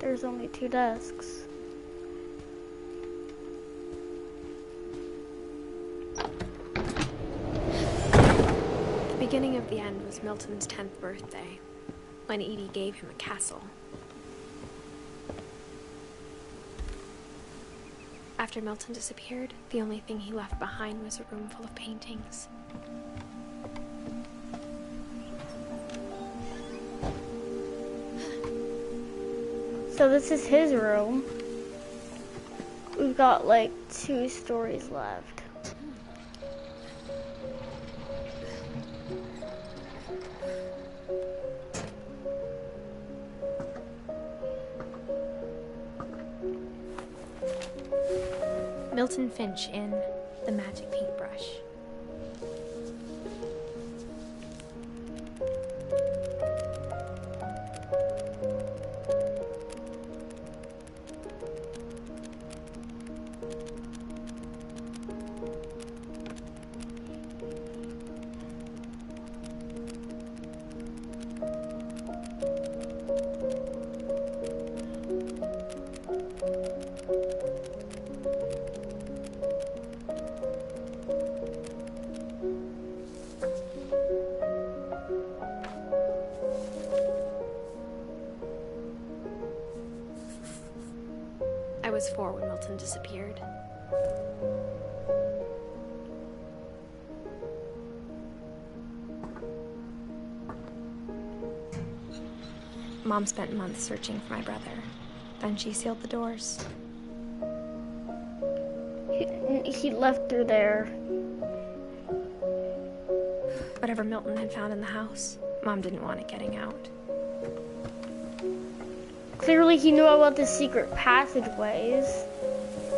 There's only 2 desks. The beginning of the end was Milton's 10th birthday, when Edie gave him a castle. After Milton disappeared, the only thing he left behind was a room full of paintings. So this is his room. We've got like 2 stories left. Milton Finch in The Magic Paintbrush. I was 4 when Milton disappeared. Mom spent months searching for my brother. Then she sealed the doors. He left through there. Whatever Milton had found in the house, Mom didn't want it getting out. Clearly he knew about the secret passageways.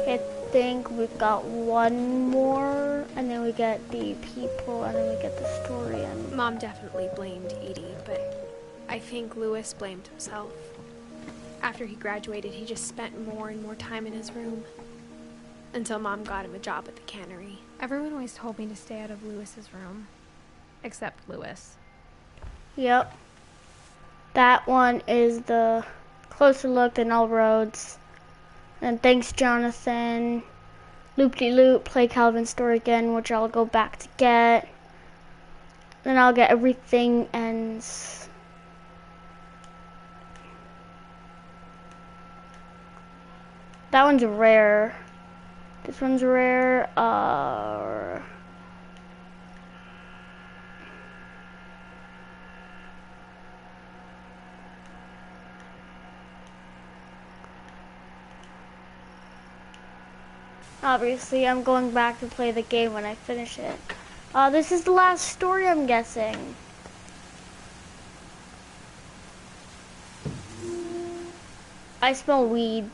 I think we've got 1 more, and then we get the people, and then we get the story. And Mom definitely blamed Edie, but I think Louis blamed himself. After he graduated, he just spent more and more time in his room. Until Mom got him a job at the cannery. Everyone always told me to stay out of Louis's room. Except Louis. Yep. That one is the closer look than all roads. And thanks, Jonathan. Loop-de-loop, play Calvin's story again, which I'll go back to get. Then I'll get Everything Ends. That one's rare. This one's rare. Obviously, I'm going back to play the game when I finish it. This is the last story, I'm guessing. I smell weed.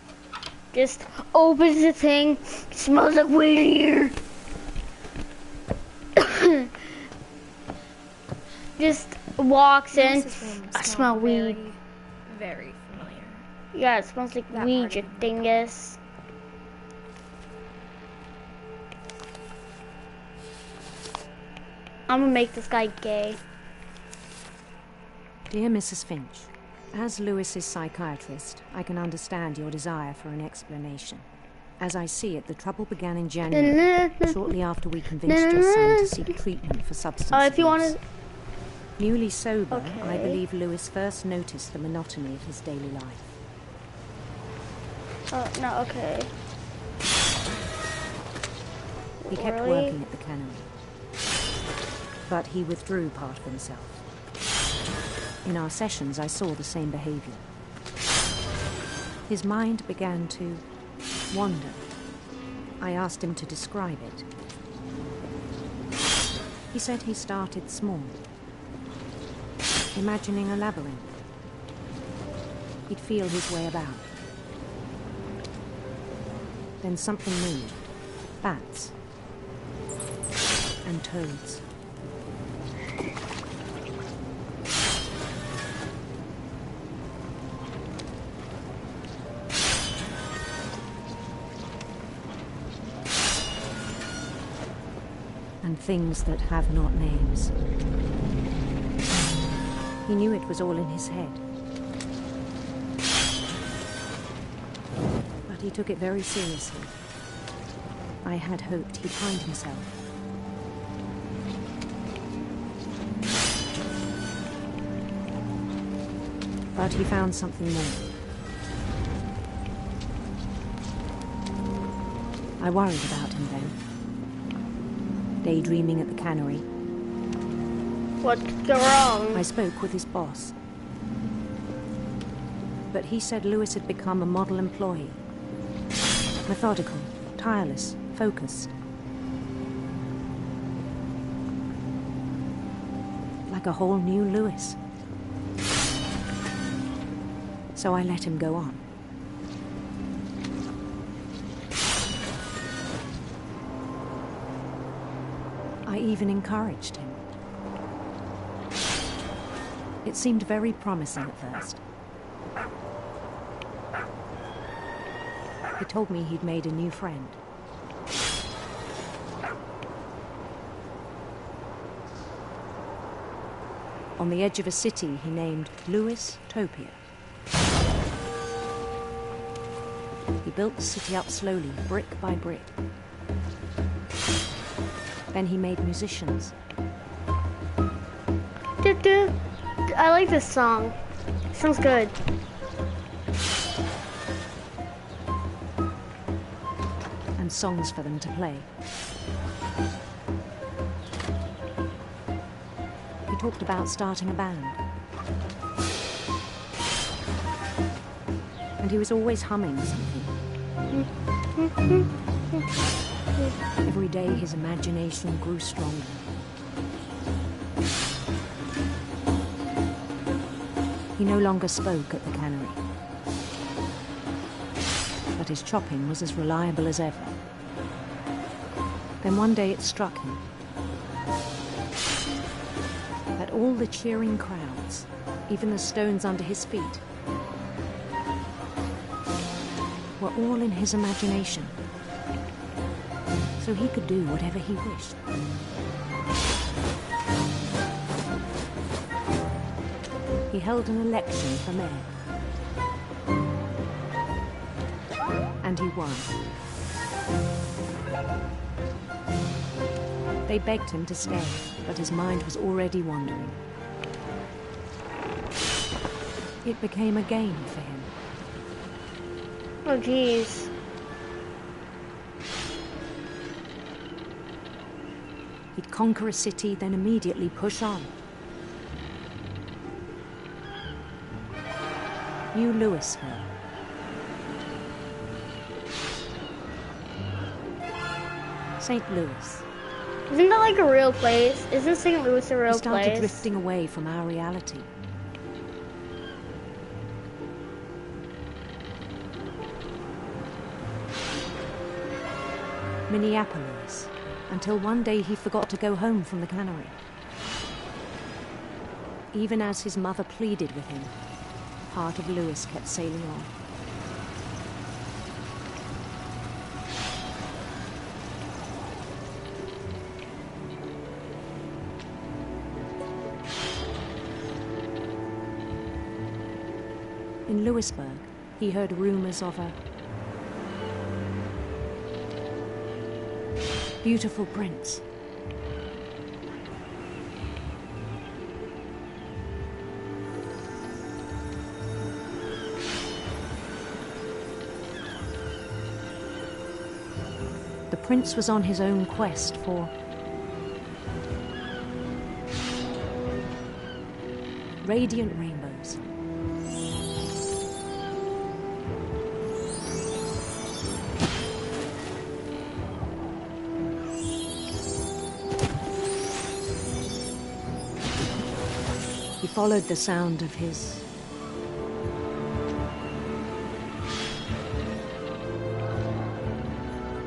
Just opens the thing. Smells like weed here. Just walks in. I smell weed. Very familiar. Yeah, it smells like weed, you dingus. I'm gonna make this guy gay. Dear Mrs. Finch, as Louis's psychiatrist, I can understand your desire for an explanation. As I see it, the trouble began in January, shortly after we convinced your son to seek treatment for substance abuse. If you want to... Newly sober, I believe Louis first noticed the monotony of his daily life. Oh, no, okay. He kept Really? working at the cannery, but he withdrew part of himself. In our sessions, I saw the same behavior. His mind began to wander. I asked him to describe it. He said he started small, imagining a labyrinth. He'd feel his way about. Then something moved. Bats. And toads. And things that have not names. He knew it was all in his head. But he took it very seriously. I had hoped he'd find himself. But he found something more. I worried about him then. Daydreaming at the cannery. What could go wrong? I spoke with his boss. But he said Lewis had become a model employee. Methodical, tireless, focused. Like a whole new Lewis. So I let him go on. I even encouraged him. It seemed very promising at first. He told me he'd made a new friend. On the edge of a city he named Lewis Topia. He built the city up slowly, brick by brick. Then he made musicians. I like this song. Sounds good. And songs for them to play. He talked about starting a band. And he was always humming something. Every day his imagination grew stronger. He no longer spoke at the cannery. But his chopping was as reliable as ever. Then one day it struck him that all the cheering crowds, even the stones under his feet, were all in his imagination. So he could do whatever he wished. He held an election for mayor. And he won. They begged him to stay, but his mind was already wandering. It became a game for him. Oh, jeez. He'd conquer a city, then immediately push on. New Louisville. St. Louis. Isn't that like a real place? Isn't St. Louis a real We started place? drifting away from our reality. Minneapolis, until one day he forgot to go home from the cannery. Even as his mother pleaded with him, part of Lewis kept sailing on. In Lewisburg, he heard rumors of a beautiful prince. The prince was on his own quest for radiant rainbows. He followed the sound of his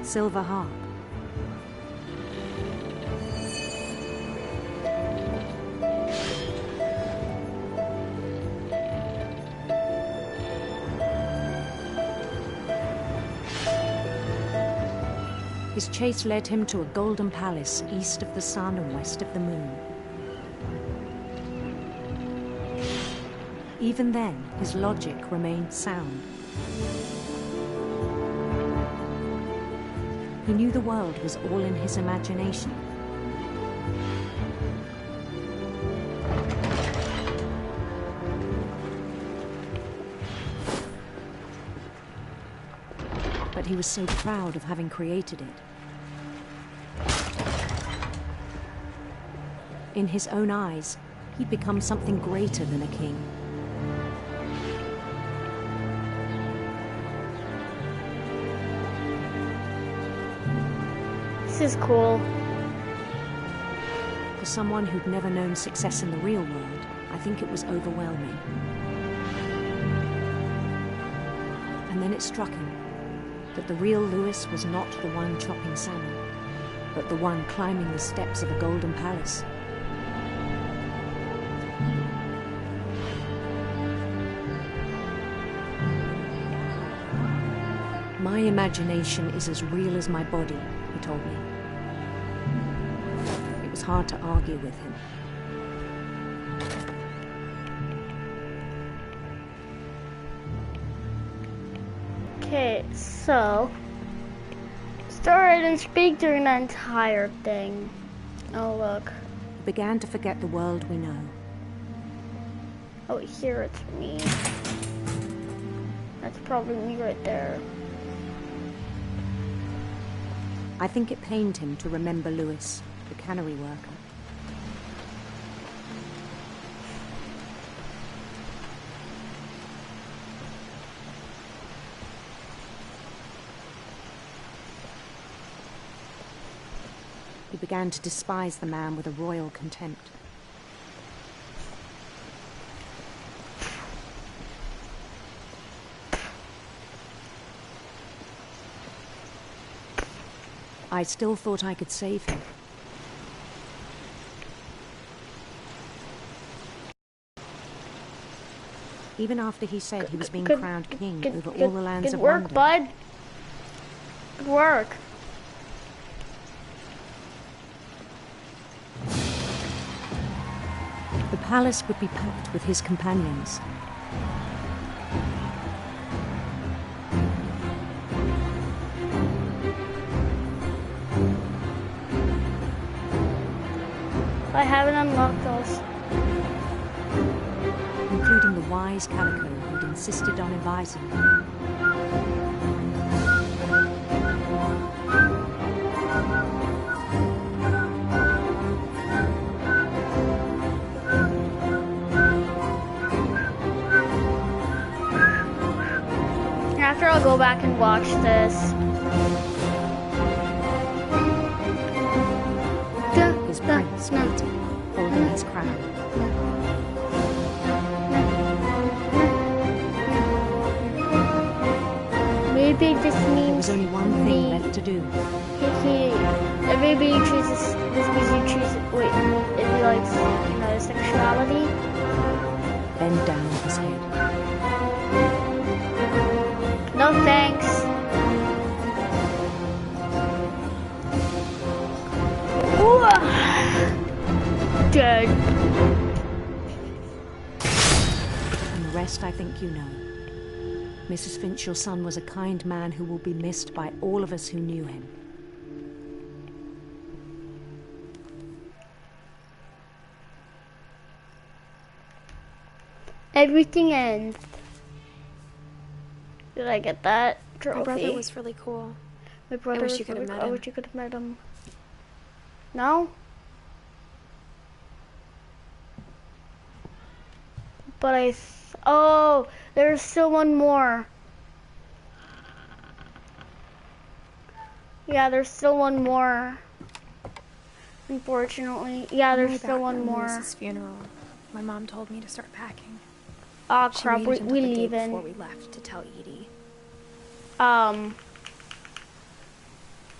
silver harp. His chase led him to a golden palace east of the sun and west of the moon. Even then, his logic remained sound. He knew the world was all in his imagination. But he was so proud of having created it. In his own eyes, he'd become something greater than a king. This is cool. For someone who'd never known success in the real world, I think it was overwhelming. And then it struck him that the real Lewis was not the one chopping salmon, but the one climbing the steps of a golden palace. My imagination is as real as my body, he told me. It was hard to argue with him. Okay, so Star didn't speak during the entire thing. Oh look. He began to forget the world we know. Oh, here it's me. That's probably me right there. I think it pained him to remember Lewis, the cannery worker. He began to despise the man with a royal contempt. I still thought I could save him. Even after he said he was being crowned king over all the lands of London. Good work, bud. Good work. The palace would be packed with his companions. I haven't unlocked those. Including the wise Calico who'd insisted on advising him. After I'll go back and watch this. His prince waited, holding his crown. Maybe this means there was only one thing left to do. Maybe you chooses. This means you choose. Wait, if you like, you know, sexuality. Bend down his head. No thanks. Dead. And the rest I think you know. Mrs. Finch, your son was a kind man who will be missed by all of us who knew him. Everything ends. Did I get that trophy? My brother was really cool. My brother. I wish you could have met him. I wish you could have met him. No? But oh, there's still one more. Yeah, there's still one more. Unfortunately. Yeah, there's still one more. Lewis's funeral. My mom told me to start packing. Oh crap, we leaving. Before we left to tell Edie.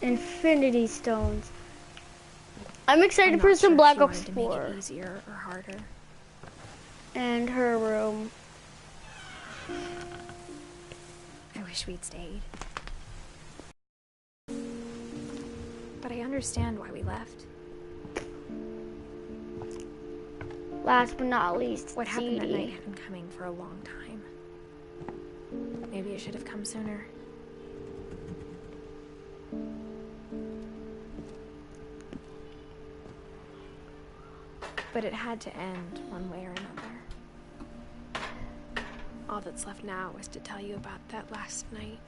Infinity stones. I'm excited for some Black Ops 4. To make it easier or harder. And her room. I wish we'd stayed. But I understand why we left. Last but not least, what happened that night had been coming for a long time. Maybe it should have come sooner. But it had to end one way or another. All that's left now is to tell you about that last night.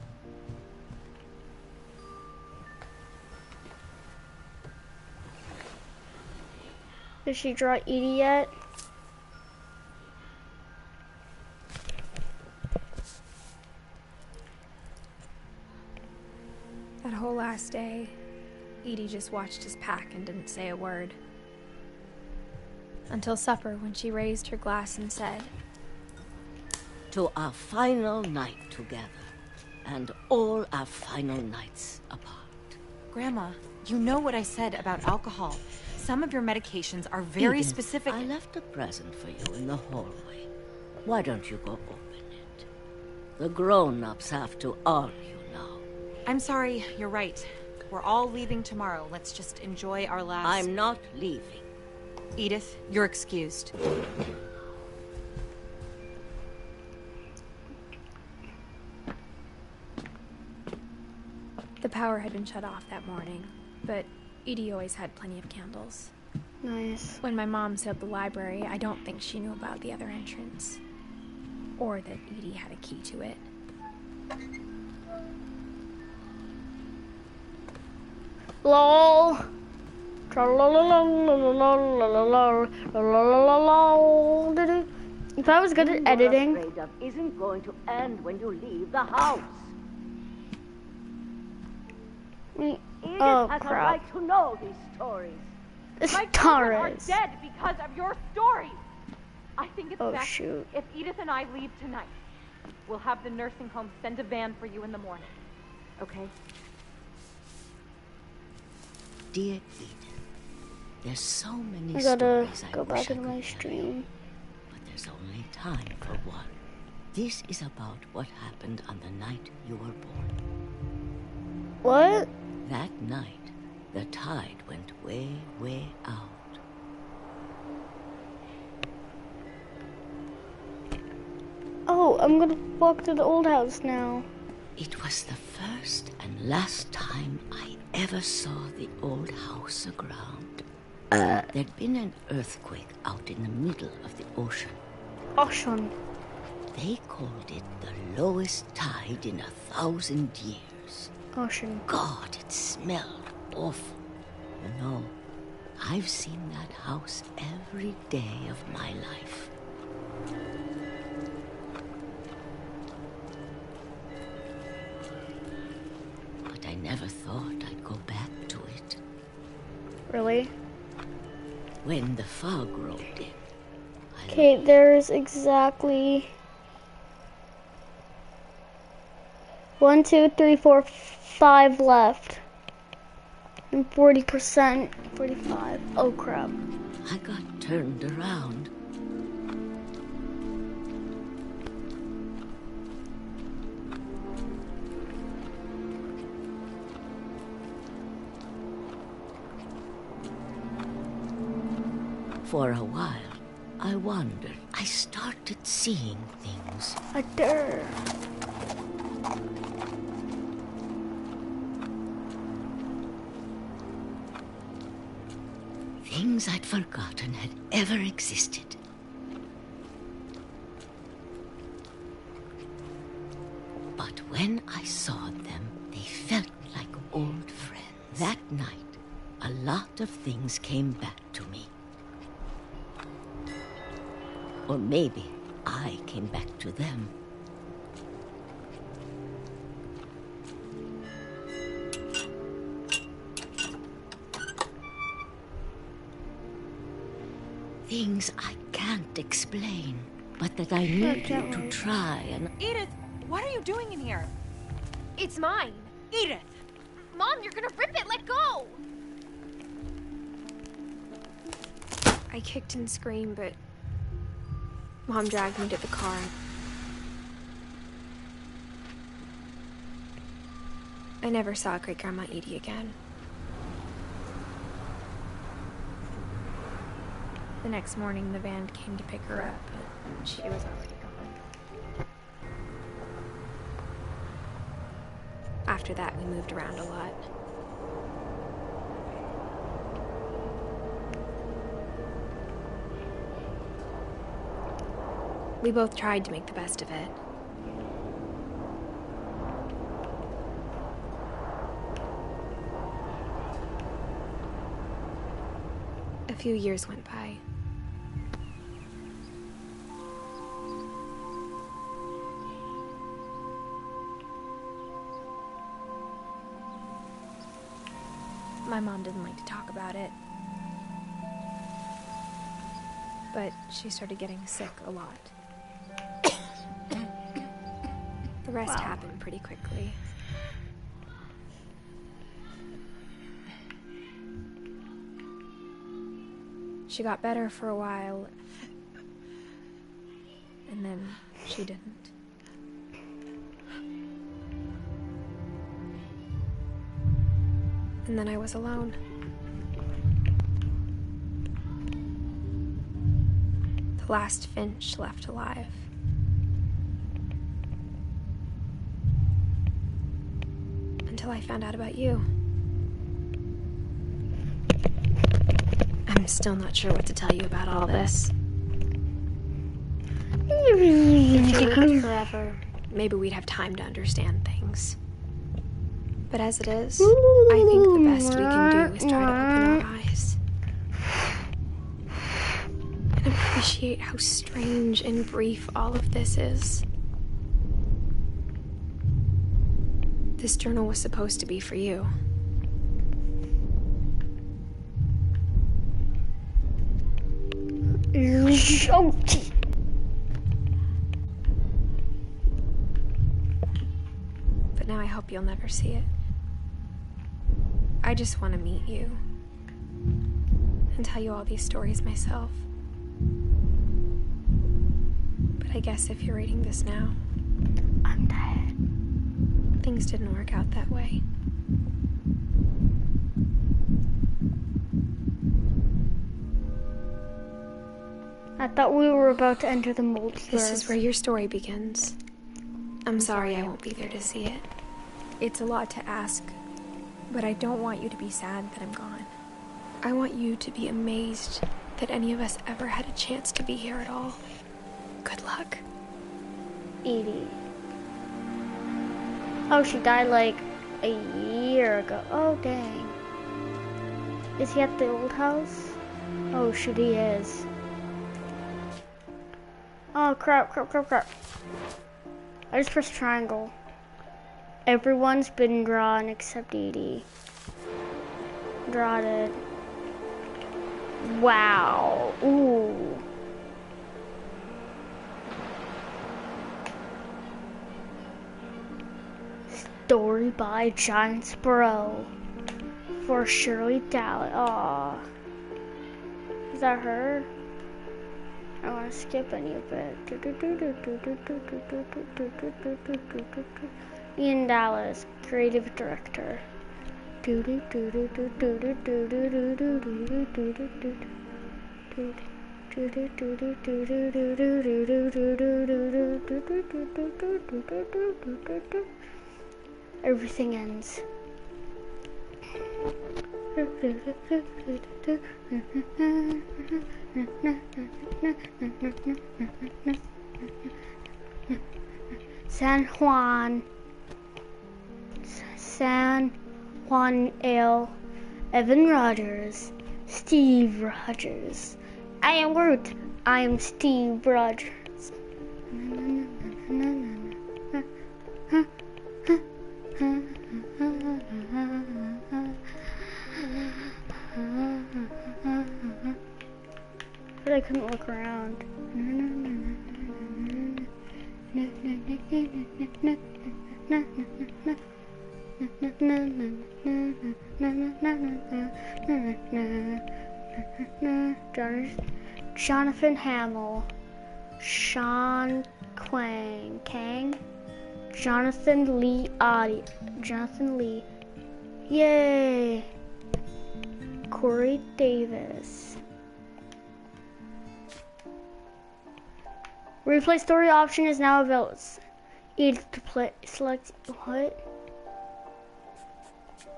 Did she draw Edie yet? That whole last day, Edie just watched us pack and didn't say a word. Until supper, when she raised her glass and said, "To our final night together, and all our final nights apart." Grandma, you know what I said about alcohol. Some of your medications are very Edith, specific. I left a present for you in the hallway. Why don't you go open it? The grown-ups have to argue now. I'm sorry, you're right. We're all leaving tomorrow. Let's just enjoy our last... I'm not leaving. Edith, you're excused. The power had been shut off that morning, but Edie always had plenty of candles. Nice. When my mom sealed the library, I don't think she knew about the other entrance. Or that Edie had a key to it. LOL. If I was good at editing. What you're afraid of isn't going to end when you leave the house. Edith has a right to know these stories. My children are dead because of your stories. I think it's best if Edith and I leave tonight. We'll have the nursing home send a van for you in the morning. Okay? Dear Edith, there's so many I gotta stories go back to my stream. But there's only time for one. This is about what happened on the night you were born. What? That night, the tide went way, way out. Oh, I'm gonna walk to the old house now. It was the first and last time I ever saw the old house aground. There'd been an earthquake out in the middle of the ocean. Ocean. They called it the lowest tide in 1,000 years. Ocean. God, it smelled awful. You know, I've seen that house every day of my life. But I never thought I'd go back to it. Really? When the fog rolled in. Okay, there's exactly 1, 2, 3, 4, 5 left. And 40%, 45. Oh crap. I got turned around. For a while, I wondered. I started seeing things. Things I'd forgotten had ever existed. But when I saw them, they felt like lot of things came back to me. Or maybe I came back to them. Things I can't explain, but that I need you to try and... Edith, what are you doing in here? It's mine. Edith! Mom, you're gonna rip it. Let go! I kicked and screamed, but Mom dragged me to the car. I never saw Great-Grandma Edie again. The next morning, the van came to pick her up, but she was already gone. After that, we moved around a lot. We both tried to make the best of it. A few years went by. My mom didn't like to talk about it. But she started getting sick a lot. The rest happened pretty quickly. She got better for a while, and then she didn't. And then I was alone. The last Finch left alive. Until I found out about you. I'm still not sure what to tell you about all this. If you lived forever, maybe we'd have time to understand things. But as it is, I think the best we can do is try to open our eyes. And appreciate how strange and brief all of this is. This journal was supposed to be for you. But now I hope you'll never see it. I just want to meet you and tell you all these stories myself. But I guess if you're reading this now, I'm dead. Things didn't work out that way. I thought we were about to enter the multiverse. This is where your story begins. I'm sorry I won't be there to see it. It's a lot to ask, but I don't want you to be sad that I'm gone. I want you to be amazed that any of us ever had a chance to be here at all. Good luck. Edie. Oh, she died like a year ago. Oh, dang. Is he at the old house? Oh, shoot, he is. Oh, crap. I just pressed triangle. Everyone's been drawn except Edie. Drawn it. Wow. Ooh. Story by Giant Sparrow for Shirley Dallett. Aw. Is that her? I want to skip any of it. Ian Dallas, creative director. Everything ends. San Juan Evan Rogers. Steve Rogers. I am Groot. I am Steve Rogers. But I couldn't look around. Jonathan Hamill, Sean Kang, Jonathan Lee Jonathan Lee, yay! Corey Davis. Replay story option is now available. Edith to play. Select what?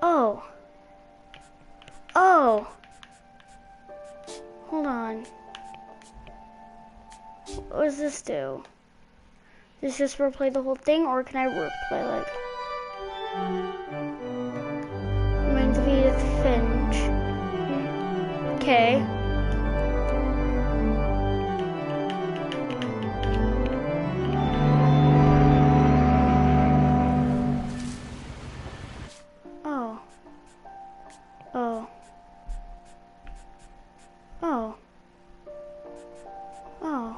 Oh. Oh. Hold on. What does this do? Does this replay the whole thing, or can I replay like? Remains of Edith Finch. Okay. Oh. Oh. Oh. Oh.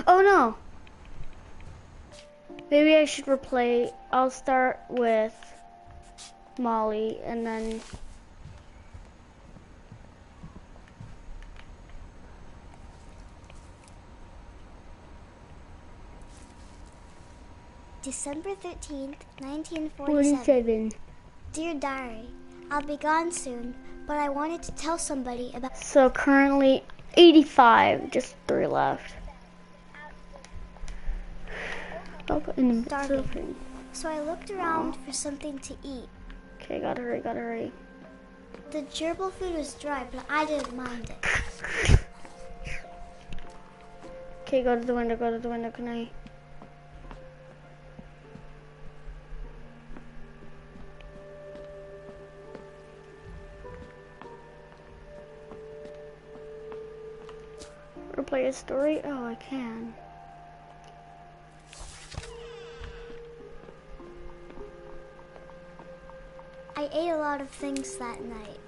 Oh no! Maybe I should replay. I'll start with Molly and then December 13th, 1947. 47. Dear Diary, I'll be gone soon, but I wanted to tell somebody about... So currently 85, just 3 left. Oh, in the starving. So I looked around for something to eat. Okay, gotta hurry. The gerbil food was dry, but I didn't mind it. Okay, go to the window, can I? Replay a story? Oh, I can. I ate a lot of things that night.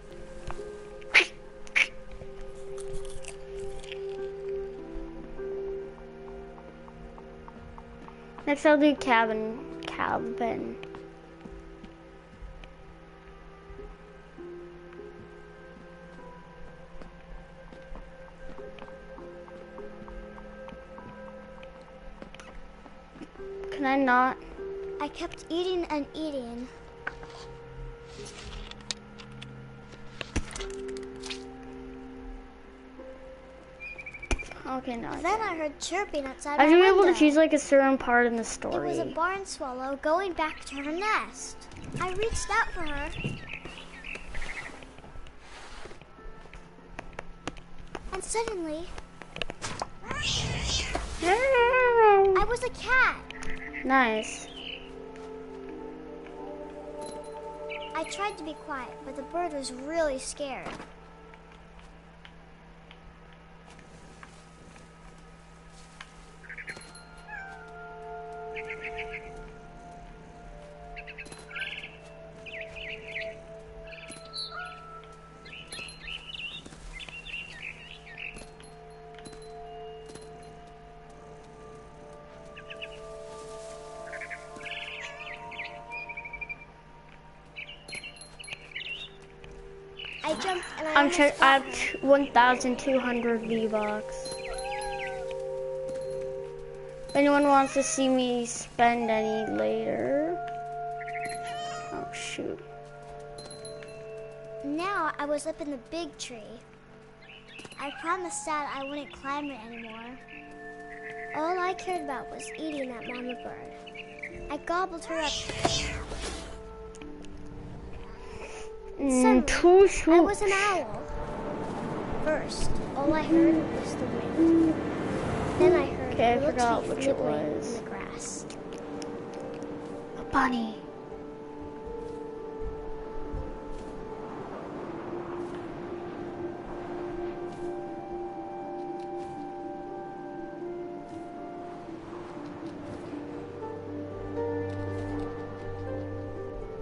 Next I'll do cabin. Can I not? I kept eating and eating. Okay, no. Then I heard chirping outside I my should be window. able to choose like a certain part in the story. It was a barn swallow going back to her nest. I reached out for her. And suddenly, I was a cat. Nice. I tried to be quiet, but the bird was really scared. I jumped and I have 1,200 V-Bucks. If anyone wants to see me spend any later. Oh shoot. Now I was up in the big tree. I promised Dad I wouldn't climb it anymore. All I cared about was eating that mama bird. I gobbled her up. Suddenly, I was an owl. First, all I heard was the wind. Then I heard little teeth nibbling in the grass. A bunny.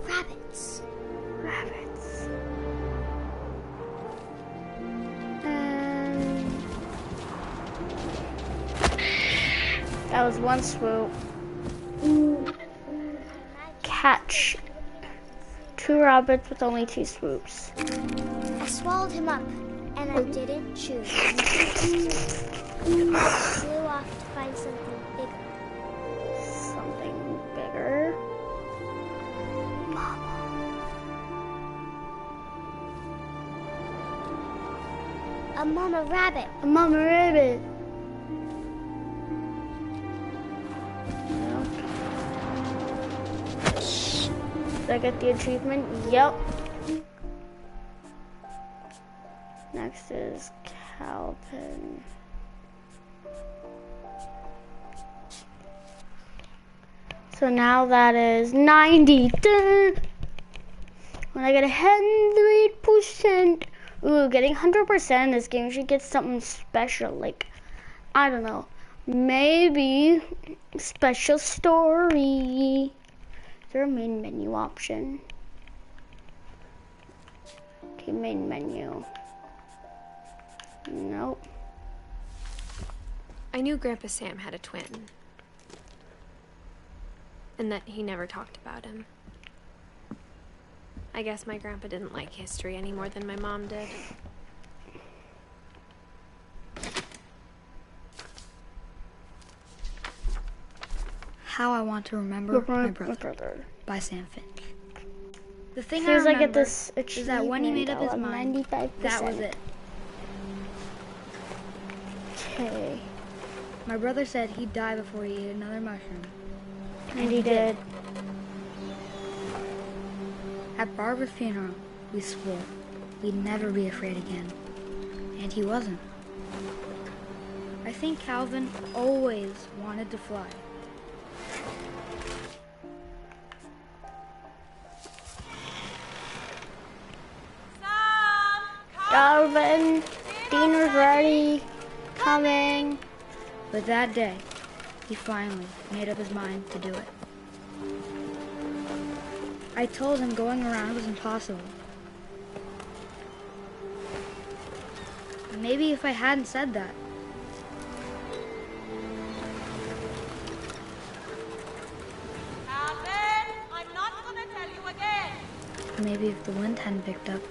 Rabbits. Rabbits. That was one swoop. Catch 2 rabbits with only 2 swoops. I swallowed him up, and I didn't chew. I flew off to find something bigger. Something bigger? Mama. A mama rabbit. A mama rabbit. Did I get the achievement? Yep. Next is Calvin. So now that is 90. Dun. When I get 100%. Ooh, getting 100% in this game should get something special. Like, I don't know. Maybe special story. Is there a main menu option? Okay, main menu. Nope. I knew Grandpa Sam had a twin. And that he never talked about him. I guess my grandpa didn't like history any more than my mom did. How I Want to Remember My Brother by Sam Finch. The thing I remember is that when he made up his mind, that was it. Okay. My brother said he'd die before he ate another mushroom. And he did. At Barbara's funeral, we swore we'd never be afraid again. And he wasn't. I think Calvin always wanted to fly. Calvin, dinner's ready. Coming. But that day, he finally made up his mind to do it. I told him going around was impossible. Maybe if I hadn't said that. Calvin, I'm not gonna tell you again. Maybe if the wind hadn't picked up.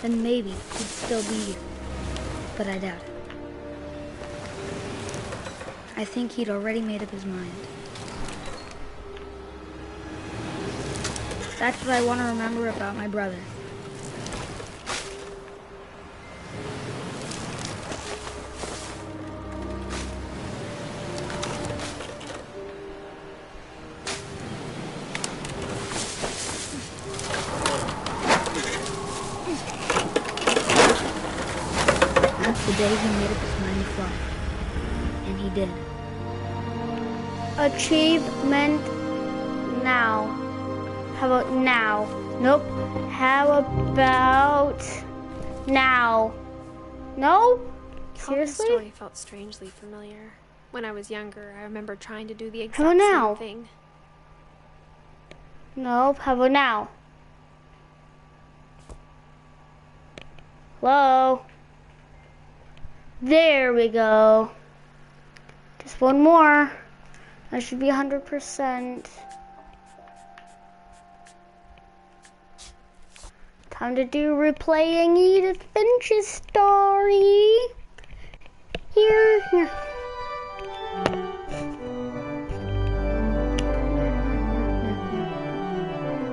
Then maybe he'd still be here. But I doubt it. I think he'd already made up his mind. That's what I want to remember about my brother. That's the day he made up his mind to fly. And he did. Achievement now. How about now? Nope. How about now? No? Seriously? The story felt strangely familiar. When I was younger, I remember trying to do the exact How about now? same thing. Nope. How about now? Hello? There we go. Just one more. I should be 100%. Time to do replaying Edith Finch's story. Here.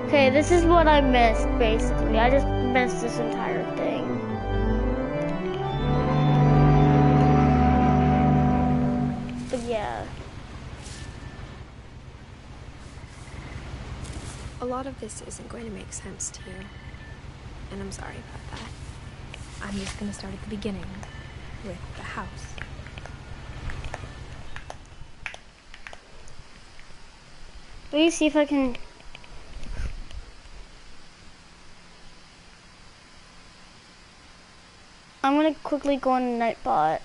Okay, this is what I missed, basically. I just missed this entire thing. But yeah. A lot of this isn't going to make sense to you, and I'm sorry about that. I'm just going to start at the beginning, with the house. Let me see if I can... I'm gonna quickly go on Nightbot.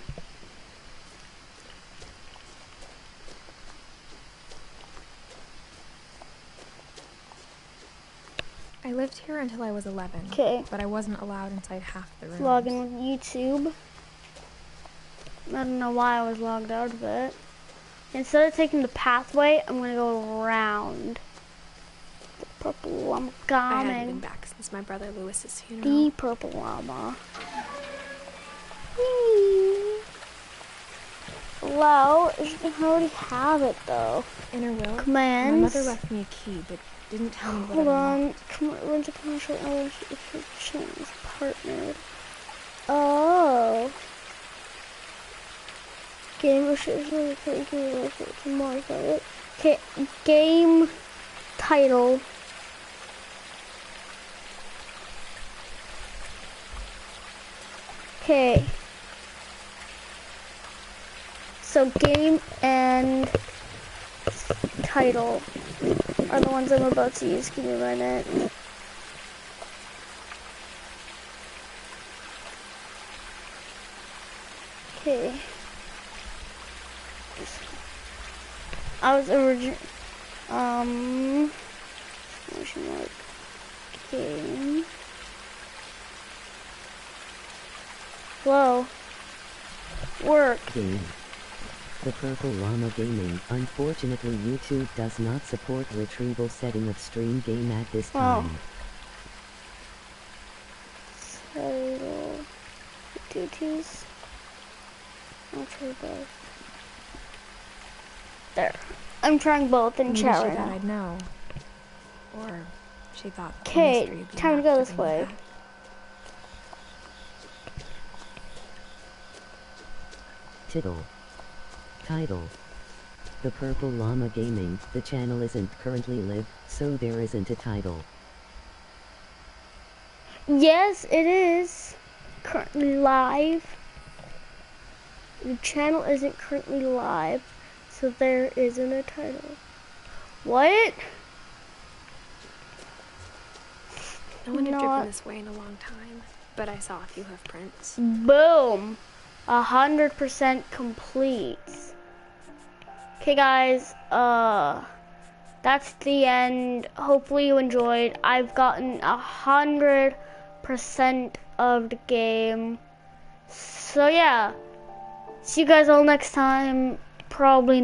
I lived here until I was 11. Okay. But I wasn't allowed inside half the rooms. Log in with YouTube. I don't know why I was logged out of it. Instead of taking the pathway, I'm gonna go around. The purple llama coming. I haven't been back since my brother Lewis's funeral. The purple llama. Whee. Hello? I already have it though. In her will, Commands. my mother left me a key, but didn't tell me what Hold it on. unlocked. Come on, runs upon a short hour if your channel's partnered. Oh. Game restrictions for more about it. Okay, game title. Okay. So game and title are the ones I'm about to use. Give me a minute. Okay. I was question mark game. Whoa. Work. Game. The Purple Llama Gaming. Unfortunately, YouTube does not support retrieval setting of stream game at this time. Title. Duties. I'll try both. There. I'm trying both in chat right now. I'd know. Or she thought. Okay, time to go this way. Title. The Purple Llama Gaming. The channel isn't currently live, so there isn't a title. Yes, it is currently live. The channel isn't currently live, so there isn't a title. What? No one had driven this way in a long time, but I saw a few hoof prints. Boom. 100% complete. Okay guys, that's the end. Hopefully you enjoyed. I've gotten 100% of the game. So yeah, see you guys all next time. Probably